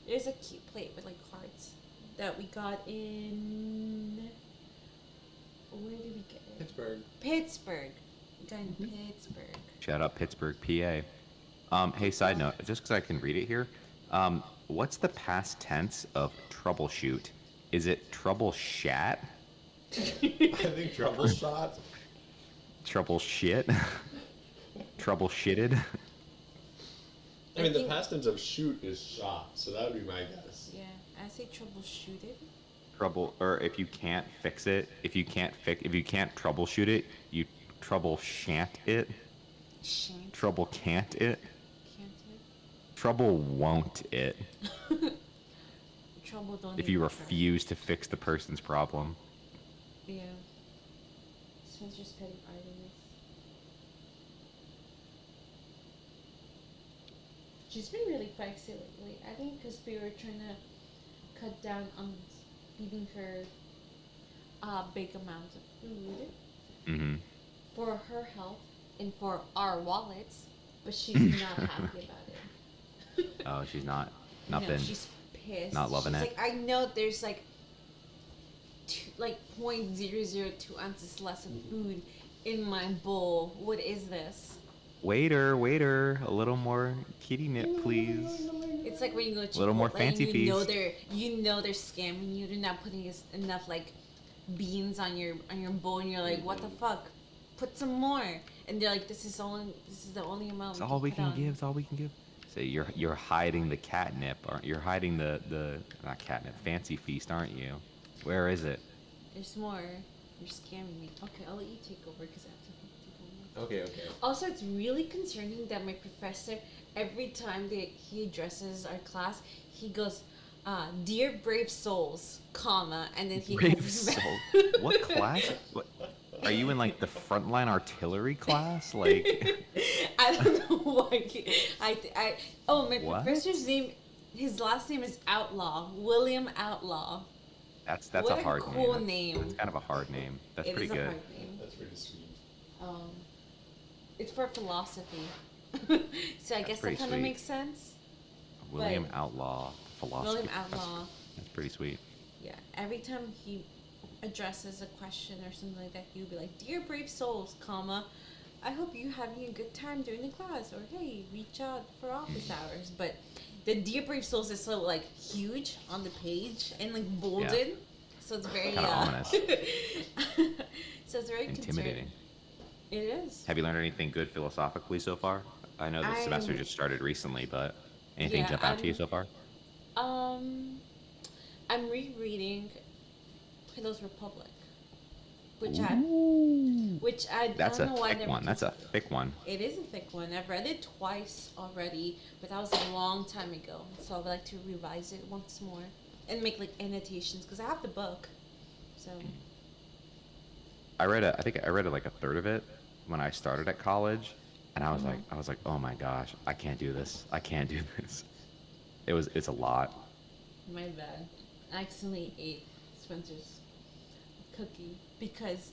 There's a cute plate with like hearts that we got in. Where did we get it? Pittsburgh. Pittsburgh. We got in Pittsburgh. Shout out Pittsburgh, PA. Hey, side note, just because I can read it here, what's the past tense of troubleshoot? Is it troubleshat? I think troubleshot. Troubleshit? Troubleshitted? I mean, the think- past tense of shoot is shot, so that would be my guess. Yeah, I say troubleshooted. Trouble, or if you can't fix it, if you can't troubleshoot it, you troubleshan't it. Shan't. Trouble can't it. Can't Trouble won't it. it? Trouble don't. If you even try. refuse to fix the person's problem. Yeah. Spencer's petty idleness. She's been really feisty lately. I think because we were trying to cut down on feeding her big amounts of food Mm-hmm. for her health and for our wallets, but she's not happy about it. Oh, she's not. No, Nothing. she's pissed. Not loving she's it. Like, I know there's like, 0.002 ounces less of food in my bowl. What is this? Waiter, a little more kitty nip, please. It's like when you go to A little more Chipotle fancy and feast. you know they're scamming you. They're not putting enough like beans on your bowl, and you're like, what the fuck? Put some more. And they're like, this is the only amount. It's all we put can on." give. It's all we can give. So you're hiding the catnip, aren't you're hiding the not catnip, fancy feast, aren't you? Where is it? There's more. You're scamming me. Okay, I'll let you take over because I have to take over. Okay. Also, it's really concerning that my professor, every time that he addresses our class, he goes, "Dear brave souls," comma, and then he Brave has his soul. What class? What? Are you in like the frontline artillery class? Like, I don't know why. My What? professor's name, his last name is Outlaw, William Outlaw. that's What a hard cool name. name. That's kind of a hard name. That's It pretty is a good. hard name. That's pretty sweet. It's for philosophy. So I guess that pretty kind of sweet. makes sense. William But- Outlaw, philosophy. William professor. Outlaw. That's pretty sweet. Yeah, every time he addresses a question or something like that, he would be like, "Dear brave souls, comma, I hope you having a good time during the class," or "Hey, reach out for office hours." But the "Dear brave souls" is so like huge on the page and like bolded, so it's very Kinda ominous. so it's very Intimidating. concerning. It is. Have you learned anything good philosophically so far? I know the semester just started recently, but anything Yeah, jump out to you so far? I'm rereading Plato's Republic, which That's I a don't know why I thick never one. That's a thick one. It is a thick one. I've read it twice already, but that was a long time ago. So I would like to revise it once more and make like annotations because I have the book. So I think I read like a third of it when I started at college, and I was like, oh my gosh, I can't do this. I can't do this. It's a lot. my bad. I accidentally ate Spencer's cookie because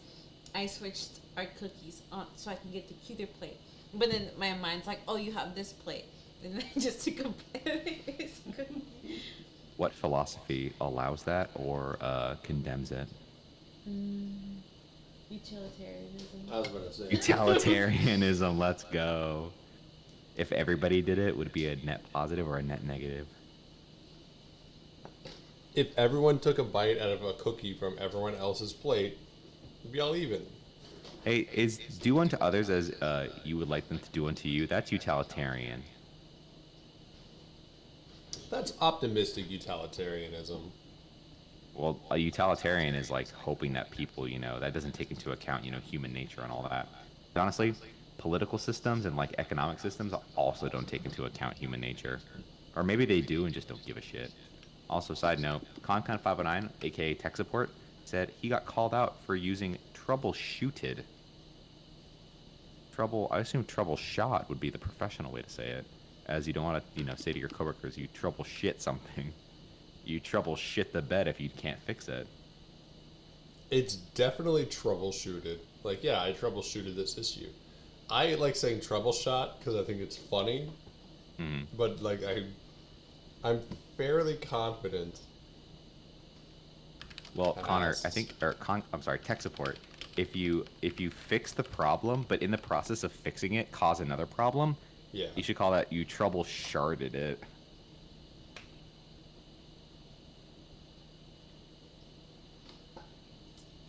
I switched our cookies on so I can get the cuter plate. But then my mind's like, oh, you have this plate. And then I just took a bite of his cookie. What philosophy allows that or condemns it? Utilitarianism. I was about to say. Utilitarianism. Let's go. If everybody did it, would it be a net positive or a net negative? If everyone took a bite out of a cookie from everyone else's plate, it'd be all even. Hey, is do unto others as you would like them to do unto you? That's utilitarian. That's optimistic utilitarianism. Well, a utilitarian is like hoping that people, that doesn't take into account, human nature and all that. But honestly, political systems and like economic systems also don't take into account human nature. Or maybe they do and just don't give a shit. Also, side note, ConCon509, aka tech support, said he got called out for using troubleshooted. I assume troubleshot would be the professional way to say it, as you don't want to, say to your coworkers, you troubleshit something. You troubleshit the bed if you can't fix it. It's definitely troubleshooted. Like, yeah, I troubleshooted this issue. I like saying troubleshot because I think it's funny. But like I'm fairly confident. Well, Connor, Yes. I think, I'm sorry, tech support. If you fix the problem, but in the process of fixing it, cause another problem, Yeah. You should call that you trouble-sharded it.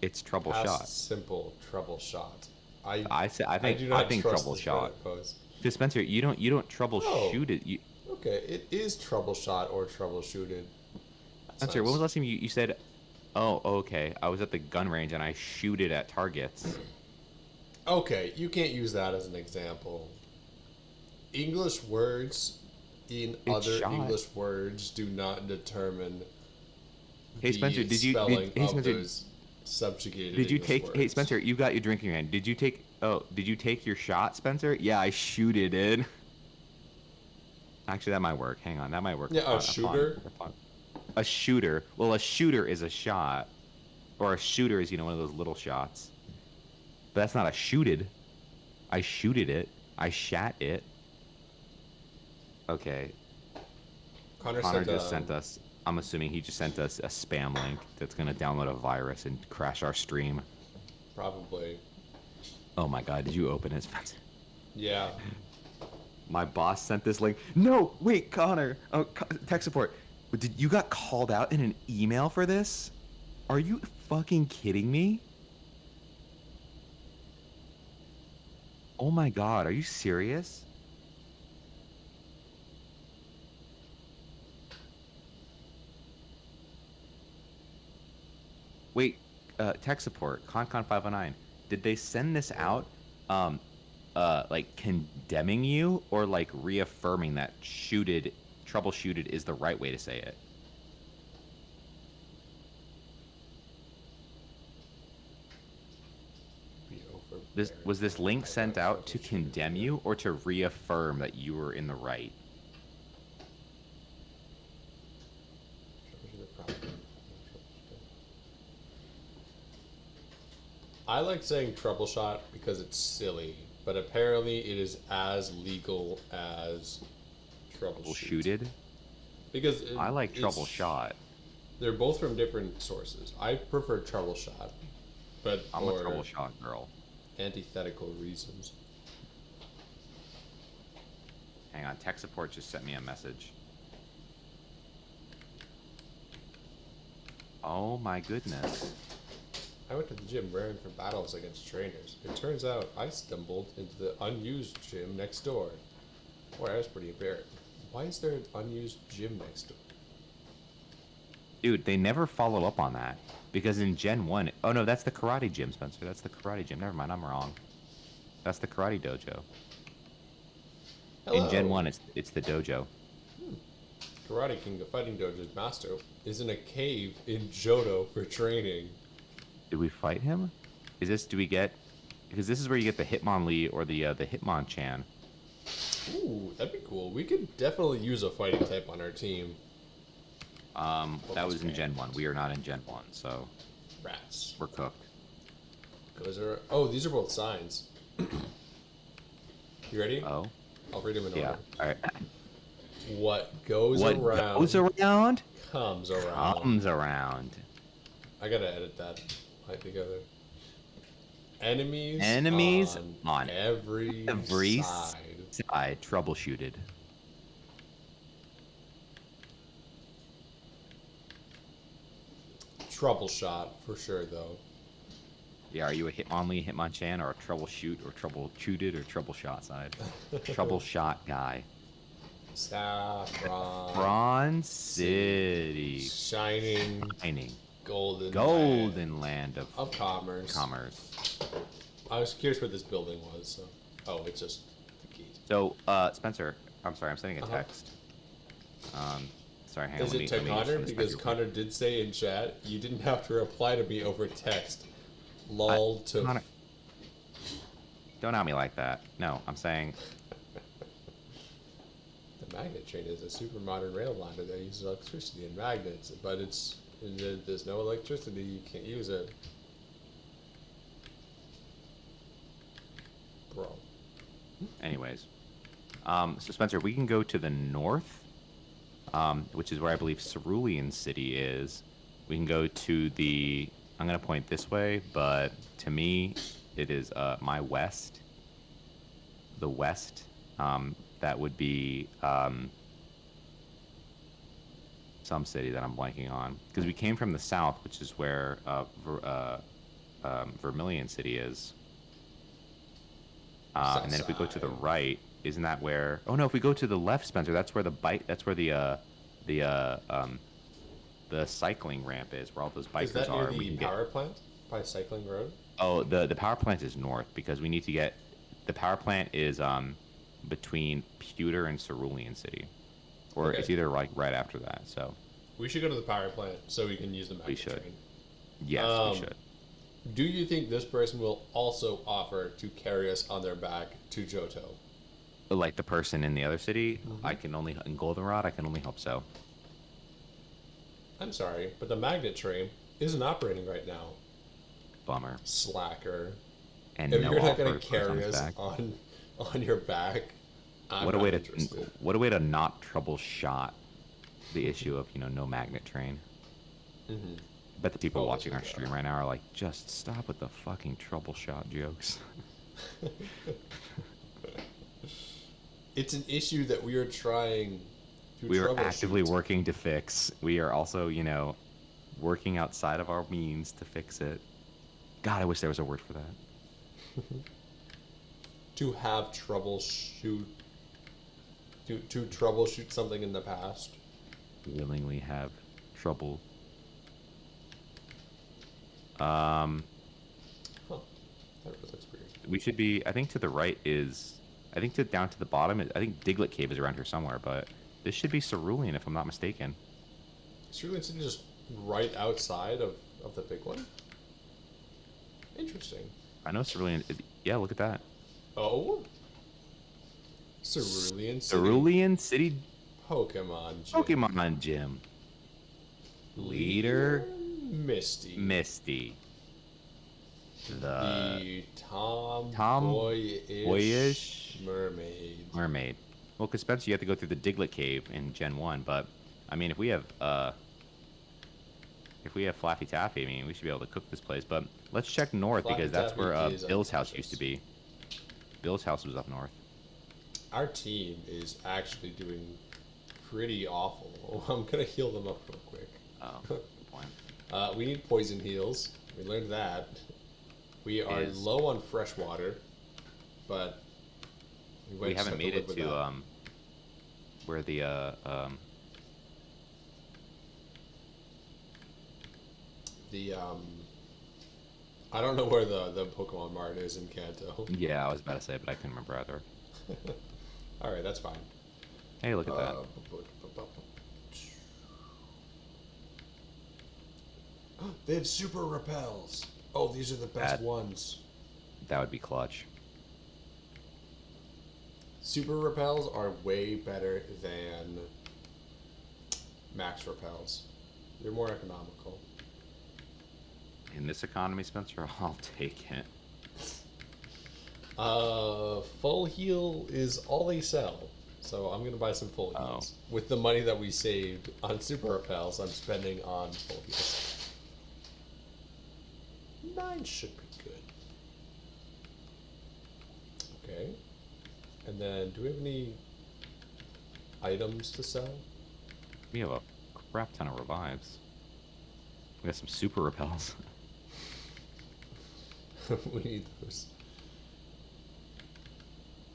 It's trouble-shot. Past simple trouble-shot. I I do not think trust this trouble-shot. Reddit post. Because Spencer, you don't Oh. troubleshoot it. You, Okay, it is trouble-shot or troubleshooted. That's Spencer, nice. when was the last time you said, "Oh, okay, I was at the gun range and I shoot it at targets"? Okay, you can't use that as an example. English words in It's other shot. English words do not determine Hey, the Spencer, spelling hey, of Spencer, those subjugated did you English take? Hey, words. Spencer, you got your drinking hand. Did you take? Oh, did you take your shot, Spencer? Yeah, I shooted it. Actually, that might work. Hang on, that might work. Yeah, a shooter? A shooter. Well, a shooter is a shot, or a shooter is one of those little shots. But that's not a shooted. I shooted it. I shat it. Okay. Connor Just sent us. I'm assuming he just sent us a spam link that's gonna download a virus and crash our stream. Probably. Oh my god, did you open it, Spencer? Yeah. My boss sent this link. No, wait, Connor. Oh, tech support. Did you got called out in an email for this? Are you fucking kidding me? Oh my god, are you serious? Wait, tech support, ConCon509. Did they send this out, like condemning you or like reaffirming that troubleshooted is the right way to say it? Was this link sent out to condemn you or to reaffirm that you were in the right? I like saying troubleshot because it's silly, but apparently it is as legal as troubleshoot. Troubleshooted? Because I like it's- troubleshot. They're both from different sources. I prefer troubleshot, but I'm a for troubleshot girl. antithetical reasons. Hang on, tech support just sent me a message. Oh my goodness. I went to the gym raring for battles against trainers. It turns out I stumbled into the unused gym next door. Boy, I was pretty embarrassed. Why is there an unused gym next door? Dude, they never follow up on that. Because in Gen 1... Oh, no, that's the karate gym, Spencer. That's the karate gym. Never mind, I'm wrong. That's the karate dojo. In Gen Hello. 1, it's the dojo. Karate King, the fighting dojo's master, is in a cave in Johto for training. Did we fight him? Do we get... Because this is where you get the Hitmonlee or the Hitmonchan. Ooh, that'd be cool. We could definitely use a fighting type on our team. That was in Gen 1. We are not in Gen 1, so Rats. we're cooked. Oh, these are both signs. You ready? Oh? I'll read them in Yeah. order. Alright. What goes What around goes around comes around. comes around. I gotta edit that line together. Enemies on every side. I troubleshooted. Troubleshot for sure, though. Yeah, are you a Hitmonlee, Hitmonchan, or a troubleshoot, or troubleshooted, or troubleshot side? Troubleshot guy. Saffron. Bron City. Shining Shining. golden Land of commerce. commerce. I was curious what this building was. So. Oh, it's just the keys. So, Spencer, I'm sorry, I'm sending a text. Sorry, hang on. Is let it me to just Connor? send this Because back Connor did say in chat, you didn't have to reply to me over text. Lol to... Connor, don't out me like that. No, I'm saying... The magnet train is a super modern rail liner that uses electricity and magnets, but there's no electricity, you can't use it. Bro. Anyways. So, Spencer, we can go to the north, which is where I believe Cerulean City is. We can go to the... I'm going to point this way, but to me, it is my west. The west. that would be some city that I'm blanking on. Because we came from the south, which is where Vermilion City is. And then if we go to the right, isn't that where? Oh no, if we go to the left, Spencer, that's where the cycling ramp is, where all those bikers Is that are. near the power plant by Cycling Road? Oh, the power plant is north because we need to get. The power plant is between Pewter and Cerulean City, or Okay. it's either like right after that. So We should go to the power plant so we can use the magnet should. train. yes, we should. Do you think this person will also offer to carry us on their back to Johto? Like the person in the other city, I can only in Goldenrod. I can only hope so. I'm sorry, but the magnet train isn't operating right now. Bummer. Slacker. And If no you're not going offer to for carry his us back. on your back, I'm What a not way to interested. what a way to not troubleshot the issue of no magnet train. Mm-hmm. Bet the people Oh, watching our yeah. stream right now are like, just stop with the fucking troubleshot jokes. It's an issue that we are trying to We are troubleshoot. actively working to fix. We are also, working outside of our means to fix it. God, I wish there was a word for that. To have troubleshoot. To troubleshoot something in the past. Willingly have trouble. Huh. That really looks weird. We should be. I think to the right is. I think down to the bottom. I think Diglett Cave is around here somewhere, but this should be Cerulean if I'm not mistaken. Cerulean City just right outside of the big one? Interesting. I know Cerulean. Yeah, look at that. Oh? Cerulean City. Cerulean City Pokemon Gym. Pokemon Gym. Leader Misty. Misty. The Tomboyish boyish mermaid. Mermaid. Well, because Spencer, you have to go through the Diglett Cave in Gen 1, but I mean, if we have Flaffy Taffy, I mean, we should be able to cook this place. But let's check north Flaffy because that's Taffy where is Bill's house unconscious. used to be. Bill's house was up north. Our team is actually doing pretty awful. I'm gonna heal them up real quick. Oh, good point. We need poison heals. We learned that. We are Is- low on fresh water, but We haven't made it to where the I don't know where the Pokemon Mart is in Kanto. Yeah, I was about to say, but I couldn't remember either. All right, that's fine. Hey, look at that. They have super repels. Oh, these are the best That- ones. That would be clutch. Super repels are way better than max repels. They're more economical. In this economy, Spencer, I'll take it. Full heal is all they sell. So I'm gonna buy some full Oh. heals. With the money that we saved on super repels, I'm spending on full heals. 9 should be good. Okay. And then, do we have any items to sell? We have a crap ton of revives. We got some super repels. We need those.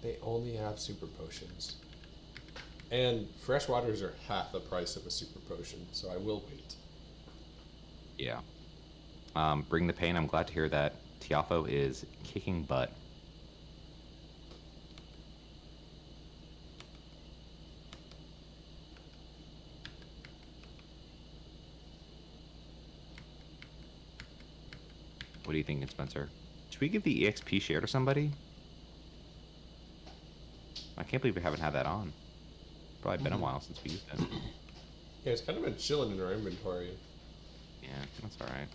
They only have super potions. And fresh waters are half the price of a super potion, so I will wait. Yeah. Bring the pain. I'm glad to hear that Tiafo is kicking butt. What are you thinking, Spencer? Should we give the EXP share to somebody? I can't believe we haven't had that on. Probably been a while since we used it. Yeah, it's kind of been chilling in our inventory. Yeah, that's all right.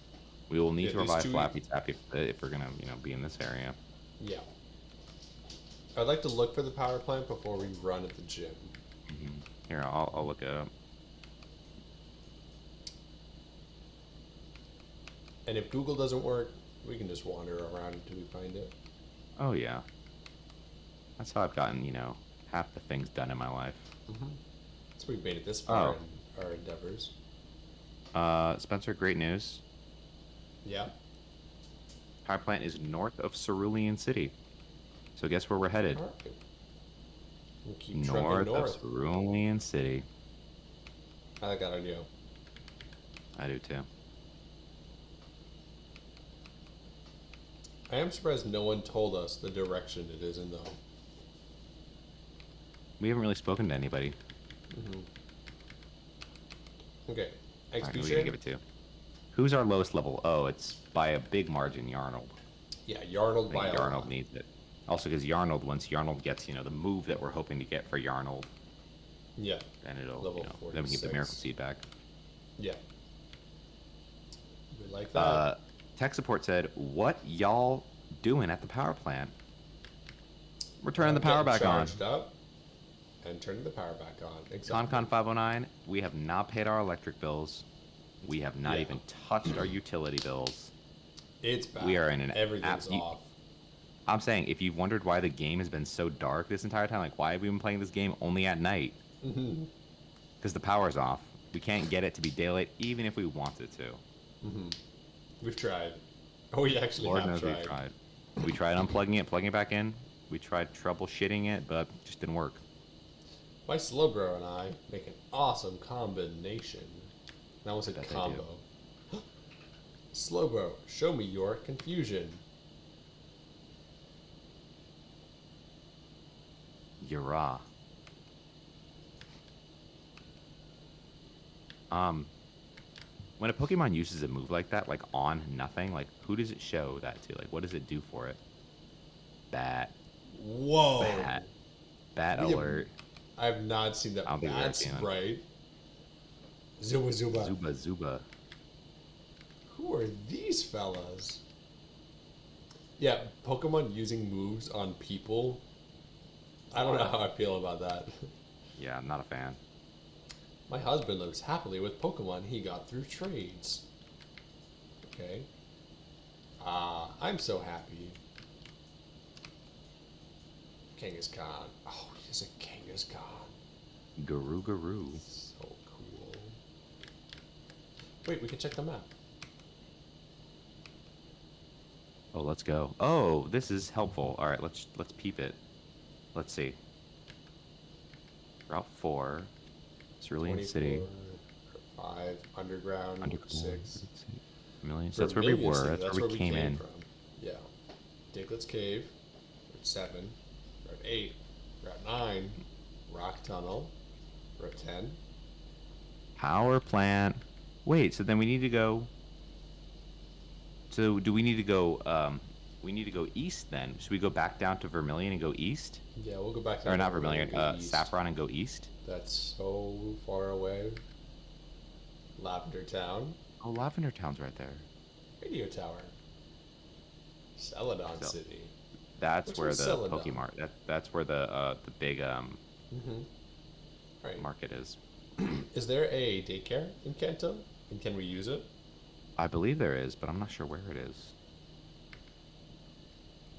We will need Yeah, to these revive two- Flappy Tappy if we're gonna, be in this area. Yeah. I'd like to look for the power plant before we run at the gym. Here, I'll look it up. And if Google doesn't work, we can just wander around until we find it. Oh yeah. That's how I've gotten, half the things done in my life. So we've made it this far Oh. in our endeavors. Spencer, great news. Yeah. Power plant is north of Cerulean City. So guess where we're headed? All right. We'll keep trucking North of north. Cerulean City. I like that idea. I do too. I am surprised no one told us the direction it is in, though. We haven't really spoken to anybody. Okay. Alright, who are we Execution. gonna give it to? Who's our lowest level? Oh, it's by a big margin, Yarnold. Yeah, Yarnold I by think a Yarnold lot. needs it. Also, because Yarnold, once Yarnold gets, the move that we're hoping to get for Yarnold, Yeah. then it'll, Level then we can get the 46. Miracle Seed back. Yeah. We like that. Tech support said, "What y'all doing at the power plant?" We're turning the power back on. Charged up and turning the power back on. Exactly. ConCon 509, we have not paid our electric bills. We have not Yeah. even touched our utility bills. It's bad. We are in an Everything's absolute- off. I'm saying, if you've wondered why the game has been so dark this entire time, like, why have we been playing this game only at night? Because the power's off. We can't get it to be daylight, even if we wanted to. We've tried. Oh, we actually Lord have knows tried. we've tried. We tried unplugging it, plugging it back in. We tried troubleshooting it, but it just didn't work. My Slowbro and I make an awesome combination. And I almost said Bet they combo. Slowbro, show me your confusion. Yura. When a Pokemon uses a move like that, like on nothing, like who does it show that to? Like what does it do for it? Bat. Whoa. Bat We have- alert. I have not seen that. I don't think we've ever That's seen it. right. Zuba Zuba. Zuba. Who are these fellas? Yeah, Pokemon using moves on people. I don't know how I feel about that. Yeah, I'm not a fan. My husband lives happily with Pokemon he got through trades. Okay. I'm so happy. Kangaskhan. Oh, he's a Kangaskhan. Guru. So cool. Wait, we can check the map. Oh, let's go. Oh, this is helpful. All right, let's peep it. Let's see. Route 4, Cerulean City, 5, Underground, 6. Million. So that's where we Vermilion were. City, That's where we came in. from. Yeah. Diglett's Cave, Route 7, Route 8, Route 9, Rock Tunnel, Route 10. Power plant. Wait, so then we need to go. So do we need to go? We need to go east then. Should we go back down to Vermilion and go east? Yeah, we'll go back to Or that not one, Vermilion, we'll go east. Saffron and go east? That's so far away. Lavender Town, Oh, Lavender Town's right there. Radio Tower, Celadon So- City. That's Which where one's the Celadon? Pokemart. That's where the big Right. market is. Is there a daycare in Kanto? And can we use it? I believe there is, but I'm not sure where it is.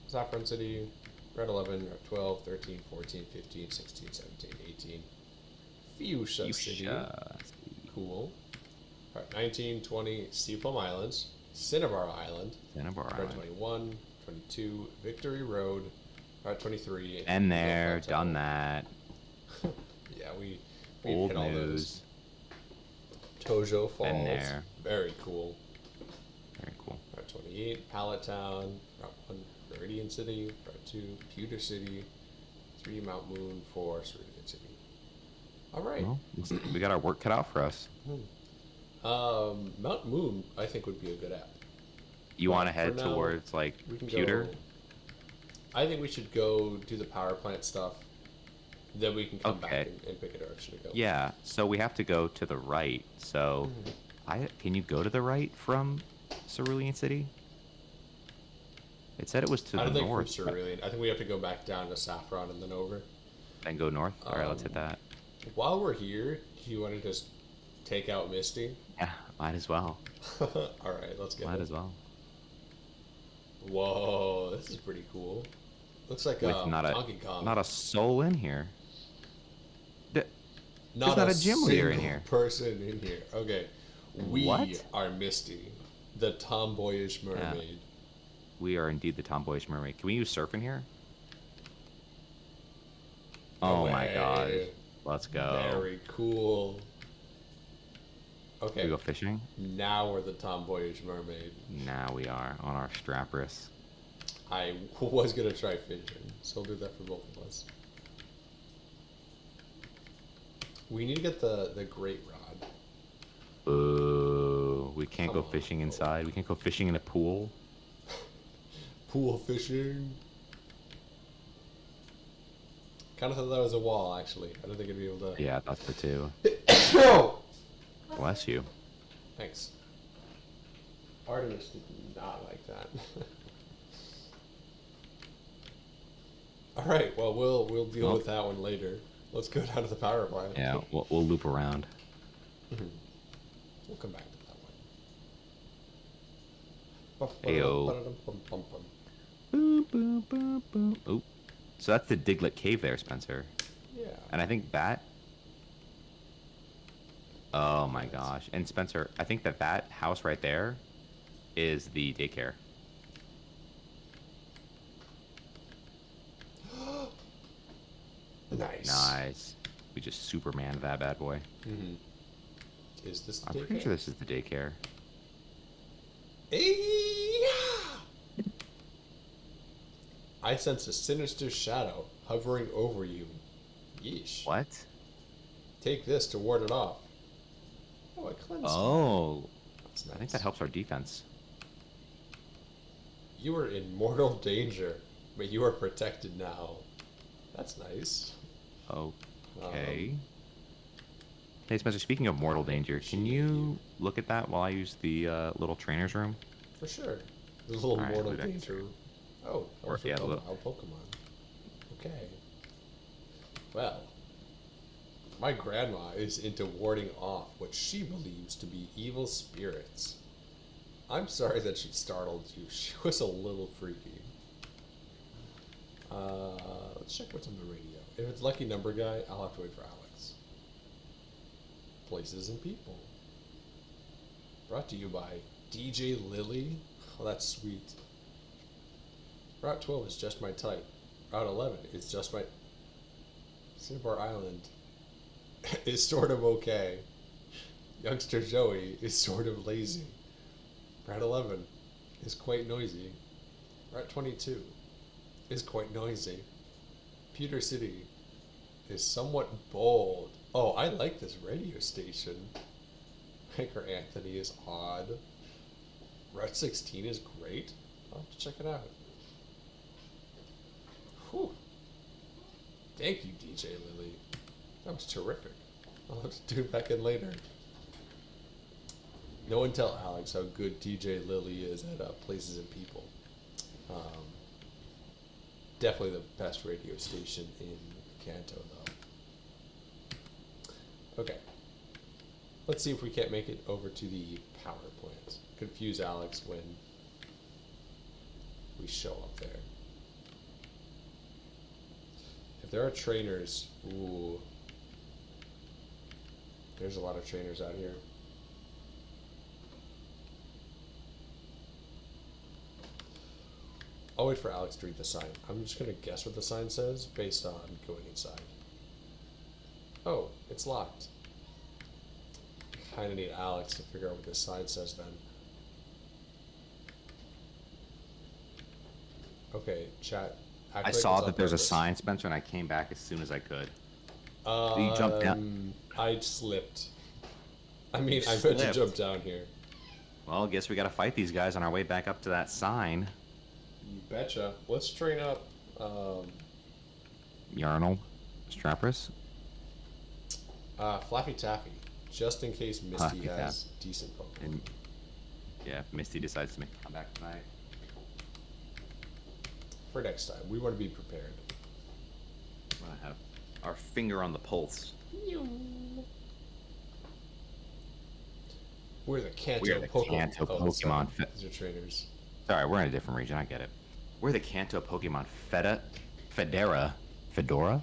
Saffron City, Route 11, Route 12, 13, 14, 15, 16, 17, 18. Fuchsia City. Fuchsia. Cool. Route 19, 20, Seafoam Islands, Cinnabar Island, Cinnabar Route Island. 21, 22, Victory Road, Route 23. And there, done that. Yeah, we Old hit all news. those. Tojo Falls. Been there. Very cool. Very cool. Route 28, Pallet Town, Route 1, Meridian City, Route 2, Pewter City, 3, Mount Moon, 4, Cerulean City. All right. Well, we got our work cut out for us. Mount Moon, I think, would be a good app. You But want to for head now, towards like We can Pewter? go. I think we should go do the power plant stuff. Then we can come back Okay. and pick a direction to go. Yeah. So we have to go to the right. So, can you go to the right from Cerulean City? It said it was to I the don't think north. from Cerulean. I think we have to go back down to Saffron and then over. Then go north. All right, let's hit Um, that. While we're here, do you want to just take out Misty? Yeah, might as well. All right, let's get Might it. as well. Whoa, this is pretty cool. Looks like With not Donkey Kong. a soul in here. Not not a gym leader in single here. person in here. Okay. We What? are Misty, the tomboyish mermaid. We are indeed the tomboyish mermaid. Can we use surf in here? No Oh my way. god. Let's go. Very cool. Can Okay. we go fishing? Now we're the tomboyish mermaid. Now we are on our strapress. I was gonna try fishing, so I'll do that for both of us. We need to get the great rod. Ooh, we can't Come go on, fishing Cole. inside. We can't go fishing in a pool. Pool fishing. Kind of thought that was a wall, actually. I don't think I'd be able to. Yeah, that's the two. No! Bless you. Thanks. Artemis did not like that. All right. Well, we'll deal with that one later. Let's go down to the power plant. Yeah, we'll loop around. We'll come back to that one. Ayo. Boop, boop, boop, boop. Oop. So that's the Diglet Cave there, Spencer. Yeah. And I think that... Oh my gosh. And Spencer, I think that house right there is the daycare. Nice. Nice. We just Superman that bad boy. Is this the I'm pretty sure this is the daycare. I sense a sinister shadow hovering over you. Yeesh. What? Take this to ward it off. Oh, it cleansed. Oh. That's nice. I think that helps our defense. You are in mortal danger, but you are protected now. That's nice. Okay. Hey, Spencer, speaking of mortal danger, can you look at that while I use the little trainer's room? For sure. The little Alright, mortal I'll do that danger. Oh, that Or, was yeah, a the little- wild Pokemon. Okay. Well, my grandma is into warding off what she believes to be evil spirits. I'm sorry that she startled you. She was a little freaky. Let's check what's on the radio. If it's Lucky Number Guy, I'll have to wait for Alex. Places and People. Brought to you by DJ Lily. Oh, that's sweet. Route 12 is just my type. Route 11 is just my... Cinnabar Island is sort of okay. Youngster Joey is sort of lazy. Route 11 is quite noisy. Route 22 is quite noisy. Pewter City is somewhat bold. Oh, I like this radio station. Anchor Anthony is odd. Route 16 is great. I'll have to check it out. Whew. Thank you, DJ Lily. That was terrific. I'll have to tune back in later. No one tell Alex how good DJ Lily is at Places and People. Definitely the best radio station in Kanto, though. Okay. Let's see if we can't make it over to the power plant. Confuse Alex when we show up there. If there are trainers, ooh. There's a lot of trainers out here. I'll wait for Alex to read the sign. I'm just gonna guess what the sign says based on going inside. Oh, it's locked. Kinda need Alex to figure out what this sign says then. Okay, chat. act I like saw it's on that there's a purpose. sign, Spencer, and I came back as soon as I could. You jumped down. I slipped. I mean, You I meant to slipped. jump down here. Well, I guess we gotta fight these guys on our way back up to that sign. You betcha. Let's train up. Yarnell, Strapress. Flappy Taffy, just in case Misty Flappy has decent Pokemon. And yeah, if Misty decides to make a comeback tonight. For next time, we want to be prepared. We're gonna have our finger on the pulse. We're the Kanto We are the Kanto Pokemon sorry. Fe- These are trainers. Sorry, we're in a different region. I get it. We're the Kanto Pokemon Fedora,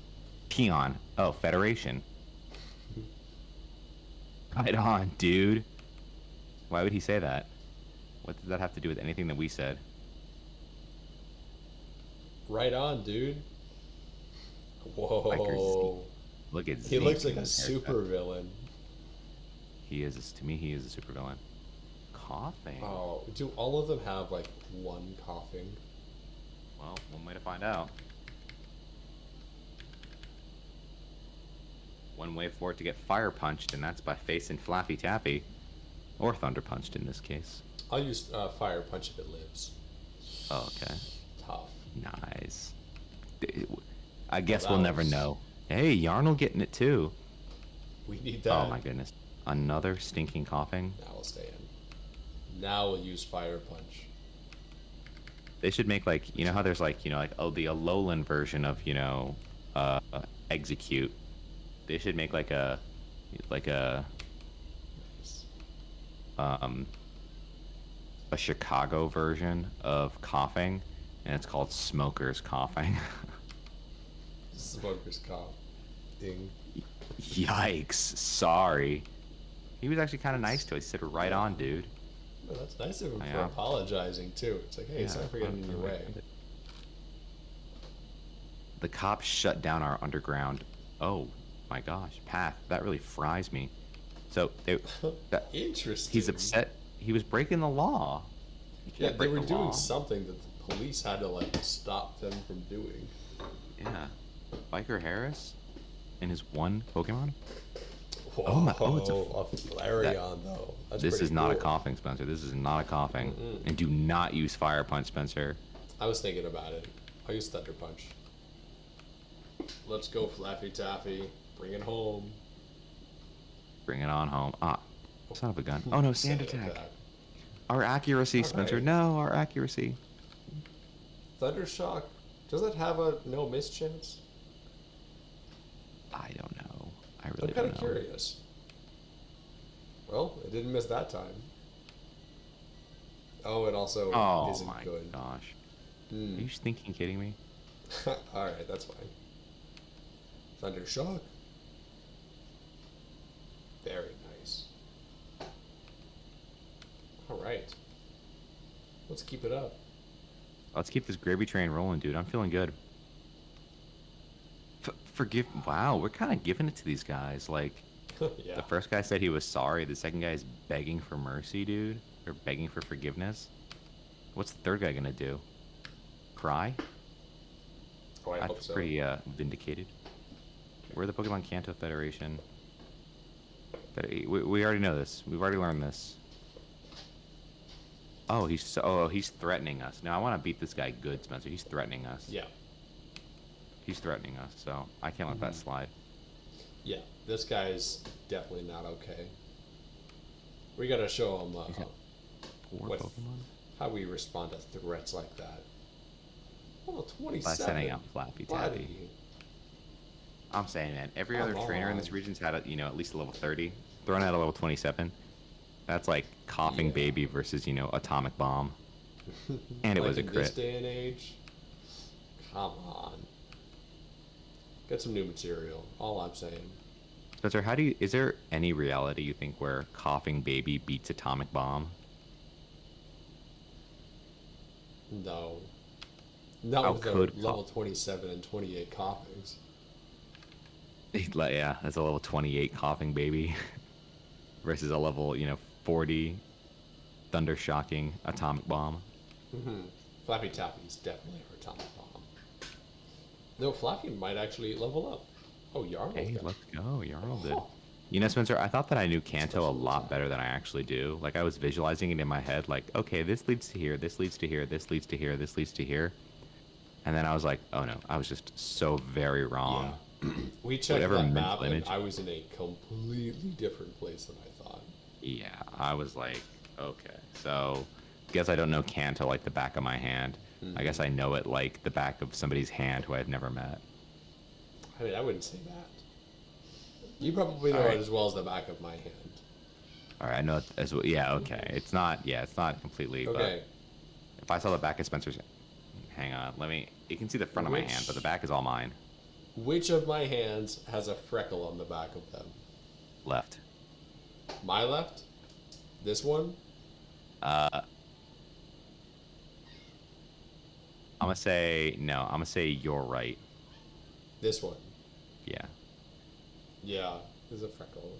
Peon. Oh, Federation. Right on, dude. Why would he say that? What does that have to do with anything that we said? Right on, dude. Biker Whoa. Look at He Zeke looks like in a his haircut. super villain. He is, to me, he is a supervillain. Coughing. Oh, do all of them have like one coughing? Well, one way to find out. One way for it to get fire punched, and that's by facing Flappy Taffy. Or thunder punched in this case. I'll use fire punch if it lives. Oh, okay. Tough. Nice. I guess that we'll never was- know. Hey, Yarnell getting it too. We need that. Oh my goodness. Another stinking coughing. Now we'll stay in. Now we'll use fire punch. They should make like, you know how there's like, the Alolan version of, execute. They should make like a Nice. a Chicago version of coughing, and it's called Smokers Coughing. Smoker's cough. Ding. Yikes! Sorry. He was actually kind of nice to us. He said, "Right on, dude." Well, that's nice of him I for am. apologizing too. It's like, hey, Yeah, sorry for getting in your way. The cops shut down our underground. Oh my gosh, path. That really fries me. So Interesting. he's upset. He was breaking the law. You Yeah, can't they break were the doing law. something that the police had to like stop them from doing. Yeah. Biker Harris and his one Pokemon. Whoa, Oh my- oh, it's a Flareon though. That's This pretty is not a cool. coughing, Spencer. This is not a coughing. Mm-mm. And do not use Fire Punch, Spencer. I was thinking about it. I'll use Thunder Punch. Let's go, Flappy Taffy. Bring it home. Bring it on home. Ah, son of a gun. Oh no, sand attack. Our accuracy, All Spencer. right. No, our accuracy. Thundershock. Does it have a no miss chance? I don't know. I I'm really kind don't of know. curious. Well, it didn't miss that time. Oh, it also Oh isn't my good. gosh. Hmm. Are you stinking kidding me? All right, that's fine. Thundershock. Very nice. All right. Let's keep it up. Let's keep this gravy train rolling, dude. I'm feeling good. Forgive. Wow, we're kind of giving it to these guys. Like, Yeah. the first guy said he was sorry. The second guy is begging for mercy, dude. Or begging for forgiveness. What's the third guy gonna do? Cry? Oh, I I hope feel so. pretty vindicated. We're the Pokemon Kanto Federation. We already know this. We've already learned this. Oh, he's threatening us. Now I want to beat this guy good, Spencer. He's threatening us. Yeah. He's threatening us, so I can't let that slide. Yeah. This guy's definitely not okay. We gotta show him Poor What? Pokemon. how we respond to threats like that. Oh, By 27. sending out Flappy Taffy. Buddy. I'm saying, man, every Come other trainer in this on. region's had at least a level 30. Throwing out a level 27. That's like coughing Yeah. baby versus atomic bomb. And it Like was a in this crit. day and age. Come on. Get some new material. All I'm saying. Spencer, is there any reality you think where coughing baby beats atomic bomb? No. Not How with the could level 27 and 28 coughings. Yeah, that's a level 28 coughing baby versus a level 40 thunder shocking atomic bomb. Flappy Taffy's definitely our atomic bomb. No, Flappy might actually level up. Oh, Yarmul. Hey, got- let's go. Yarl did. Huh. Spencer, I thought that I knew Kanto a lot better than I actually do. Like, I was visualizing it in my head, like, okay, this leads to here, this leads to here, this leads to here, this leads to here. And then I was like, oh no, I was just so very wrong. Yeah. We checked Whatever that mental map and image- I was in a completely different place than I thought. Yeah, I was like, okay. So, guess I don't know Kanto like the back of my hand. I guess I know it like the back of somebody's hand who I've never met. I mean, I wouldn't say that. You probably know Alright. it as well as the back of my hand. All right, I know it as well. Yeah, okay. It's not completely, Okay. but if I saw the back of Spencer's, hang on, you can see the front of my hand, but the back is all mine. Which of my hands has a freckle on the back of them? Left. My left? This one? I'm gonna say no. I'm gonna say you're right. This one? Yeah. Yeah, there's a freckle.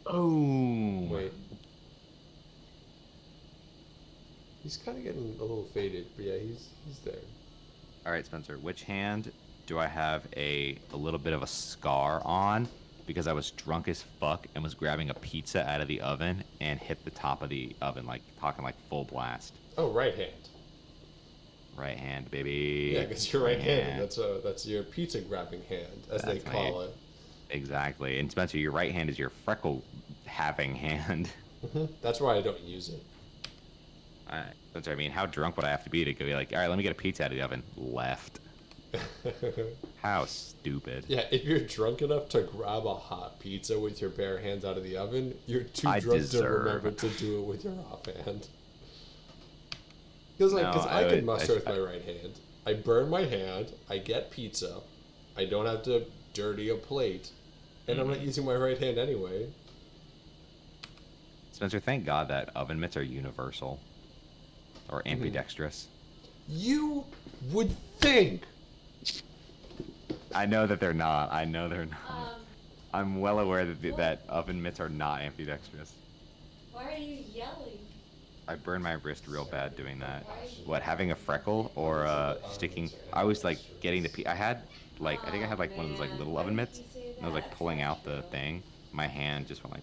Oh. Wait. He's kind of getting a little faded, but yeah, he's there. All right, Spencer. Which hand do I have a little bit of a scar on because I was drunk as fuck and was grabbing a pizza out of the oven and hit the top of the oven, like talking like full blast. Oh, right hand. Right hand, baby. Yeah, because you're right-handed. That's your pizza grabbing hand, as they call it. Exactly. And Spencer, your right hand is your freckle having hand. That's why I don't use it. All right. Spencer, I mean, how drunk would I have to be to be like, all right, let me get a pizza out of the oven? Left. How stupid. Yeah, if you're drunk enough to grab a hot pizza with your bare hands out of the oven, you're too I drunk deserve. to remember to do it with your offhand. Because No, I can would- muster with my right hand. I burn my hand, I get pizza, I don't have to dirty a plate, and I'm not using my right hand anyway. Spencer, thank God that oven mitts are universal or ambidextrous. You would think. I know that they're not. I know they're not. Um, I'm well aware that What? that oven mitts are not ambidextrous. why are you yelling? I burned my wrist real bad doing that. What, having a freckle or sticking? I was like getting the. I had like I think I had like one of those like little oven mitts. And I was like pulling out the thing. My hand just went like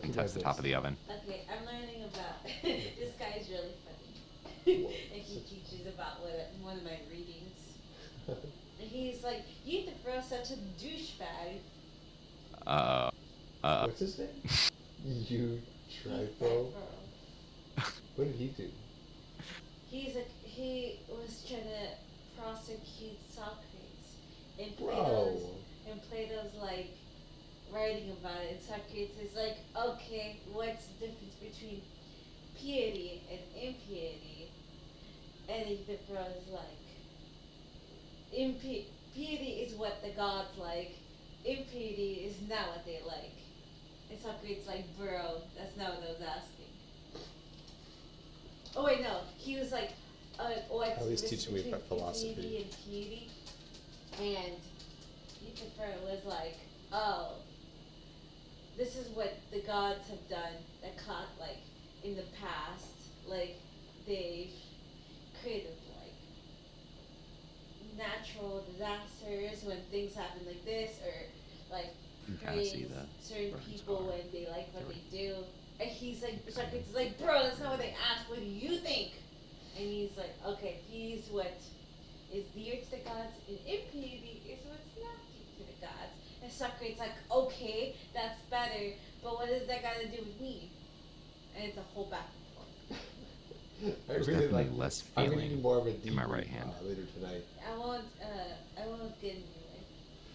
and touched the top of the oven. Okay, I'm learning about this guy is really funny, and he teaches about one of my readings. And he's like, "You to throw such a douchebag." What's his name? You Trifo. What did he do? He was trying to prosecute Socrates and Bro. Plato's like writing about it. And Socrates is like, okay, what's the difference between piety and impiety? And Epiphro is like, piety is what the gods like, impiety is not what they like. And Socrates like, bro, that's not what I was asking. Oh wait, no. He was like, what's At least the teaching me difference about between philosophy. and piety? And Epiphro was like, oh, this is what the gods have done. Like in the past, like they've created like natural disasters when things happen like this, or like You can kinda see praise that certain burn people scar. when they like what they do. And he's like, Socrates is like, bro, that's not what they asked. What do you think? And he's like, okay, he's what is dear to the gods, and impiety is what's not dear to the gods. And Socrates like, okay, that's better, but what does that got to do with me? And it's a whole back and forth. I There's really definitely like less I'm gonna feeling need more of a in my deep right hand. later tonight. I won't get in your way.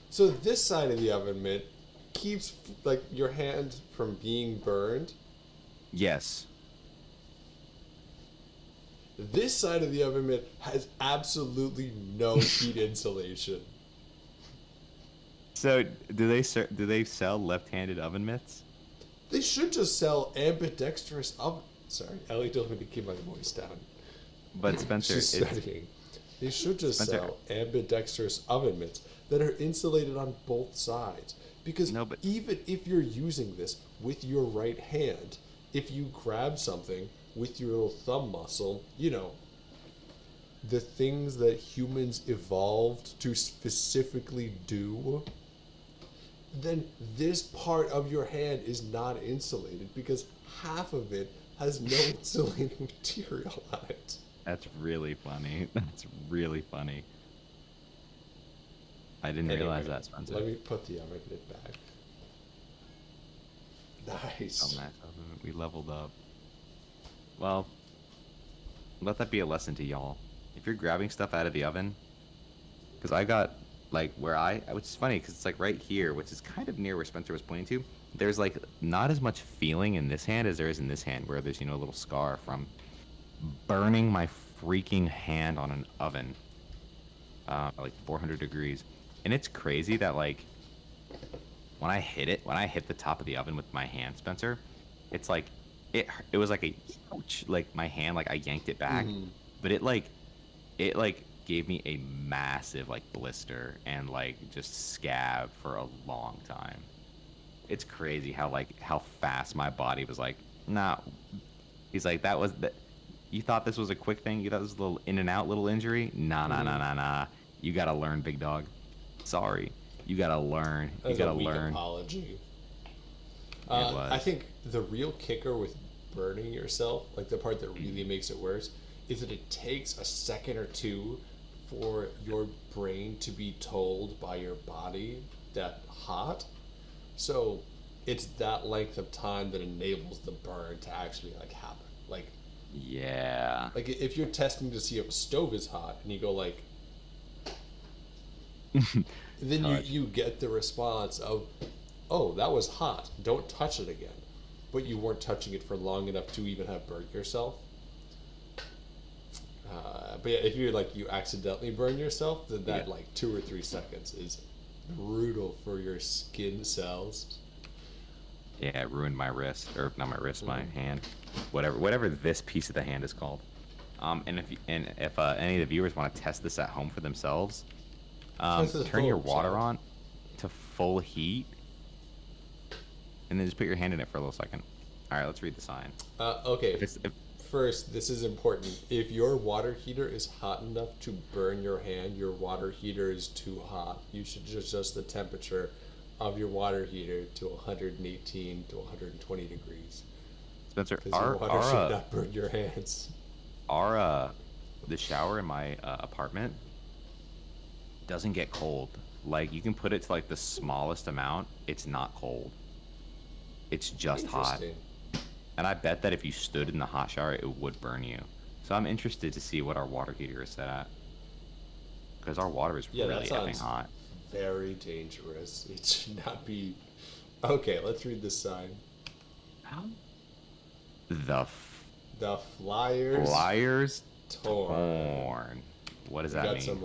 So this side of the oven mitt keeps like your hand from being burned. Yes. This side of the oven mitt has absolutely no heat insulation. So do they sell left-handed oven mitts? They should just sell ambidextrous oven. Sorry, Ellie told me to keep my voice down. But Spencer, She's it's, studying. They should just Spencer. sell ambidextrous oven mitts that are insulated on both sides. Because No, but- even if you're using this with your right hand, if you grab something with your little thumb muscle, you know, the things that humans evolved to specifically do, then this part of your hand is not insulated because half of it has no insulating material on it. That's really funny. That's really funny. I didn't realize that, Spencer. Let me put the oven mitt back. Nice. Oh, man, we leveled up. Well, let that be a lesson to y'all. If you're grabbing stuff out of the oven, because I got like which is funny because it's like right here, which is kind of near where Spencer was pointing to. There's like not as much feeling in this hand as there is in this hand, where there's a little scar from burning my freaking hand on an oven, like 400 degrees, and it's crazy that like when I hit the top of the oven with my hand, Spencer, it's like it was like a ouch, like my hand, like I yanked it back, but it like gave me a massive like blister and like just scab for a long time. It's crazy how fast my body was like, nah. He's like, that was the. You thought this was a quick thing? You thought this was a little in and out little injury? Nah, nah, nah, nah, nah. You gotta learn, big dog. Sorry, you gotta learn. You gotta a weak learn. apology. It was. I think the real kicker with burning yourself, like the part that really makes it worse, is that it takes a second or two for your brain to be told by your body that hot. So it's that length of time that enables the burn to actually like happen. Yeah. Like if you're testing to see if a stove is hot and you go like, then you get the response of, oh, that was hot. Don't touch it again. But you weren't touching it for long enough to even have burnt yourself. But yeah, if you accidentally burn yourself, then that like 2 or 3 seconds is brutal for your skin cells. Yeah, it ruined my wrist, or not my wrist, my hand, whatever this piece of the hand is called. And if any of the viewers want to test this at home for themselves, turn your water on to full heat, and then just put your hand in it for a little second. All right, let's read the sign. Okay. First, this is important. If your water heater is hot enough to burn your hand, your water heater is too hot. You should adjust the temperature of your water heater to 118 to 120 degrees. Spencer, Because your water should not burn your hands. The shower in my apartment doesn't get cold. Like, you can put it to like the smallest amount, it's not cold. It's just hot. And I bet that if you stood in the hot shower, it would burn you. So I'm interested to see what our water heater is set at. Because our water is really effing hot. Very dangerous. It should not be. Okay, let's read this sign. The Flyers torn. What does that mean?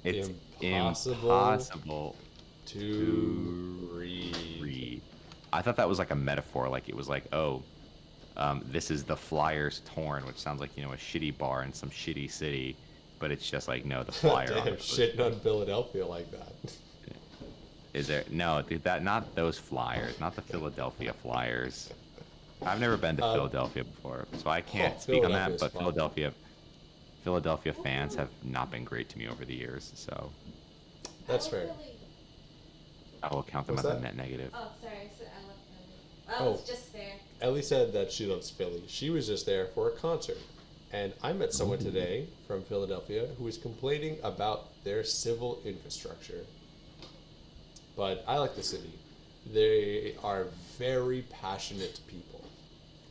It's impossible to read. I thought that was like a metaphor. Like it was like, this is the Flyers torn, which sounds like, a shitty bar in some shitty city. But it's just like, no, the Flyer. Damn, shitting on Philadelphia like that. Is there? No, dude, not those Flyers, not the Philadelphia Flyers. I've never been to Philadelphia before, so I can't speak on that. But Philadelphia fans have not been great to me over the years, so. That's fair. I will count them as a net negative. Oh, sorry, I said I love Philly. I was just there. Ellie said that she loves Philly. She was just there for a concert. And I met someone today from Philadelphia who was complaining about their civil infrastructure. But I like the city. They are very passionate people.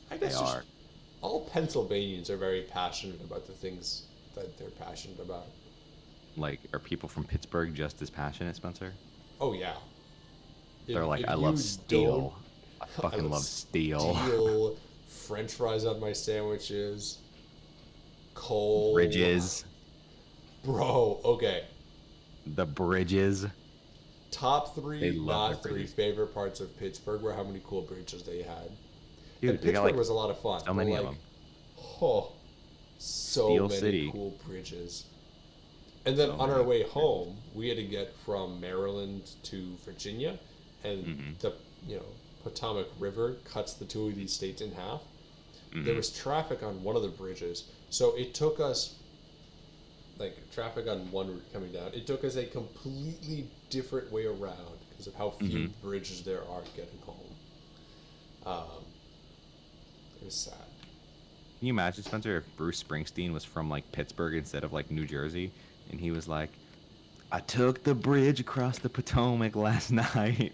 I guess they are. All Pennsylvanians are very passionate about the things that they're passionate about. Like, are people from Pittsburgh just as passionate, Spencer? Oh, yeah. They're like, I love steel. I fucking love steel. French fries on my sandwiches. Coal. Bridges. Bro, okay. The bridges. Top 3, not 3 favorite parts of Pittsburgh were how many cool bridges they had. Dude, and Pittsburgh was a lot of fun. So many of them. Oh, so Steel many City. Cool bridges. And then on our way home, we had to get from Maryland to Virginia, and the Potomac River cuts the two of these states in half. There was traffic on one of the bridges, so it took us, like, traffic on one route coming down, it took us a completely different way around because of how few bridges there are getting home. It was sad. Can you imagine, Spencer, if Bruce Springsteen was from, like, Pittsburgh instead of, like, New Jersey, and he was like, I took the bridge across the Potomac last night.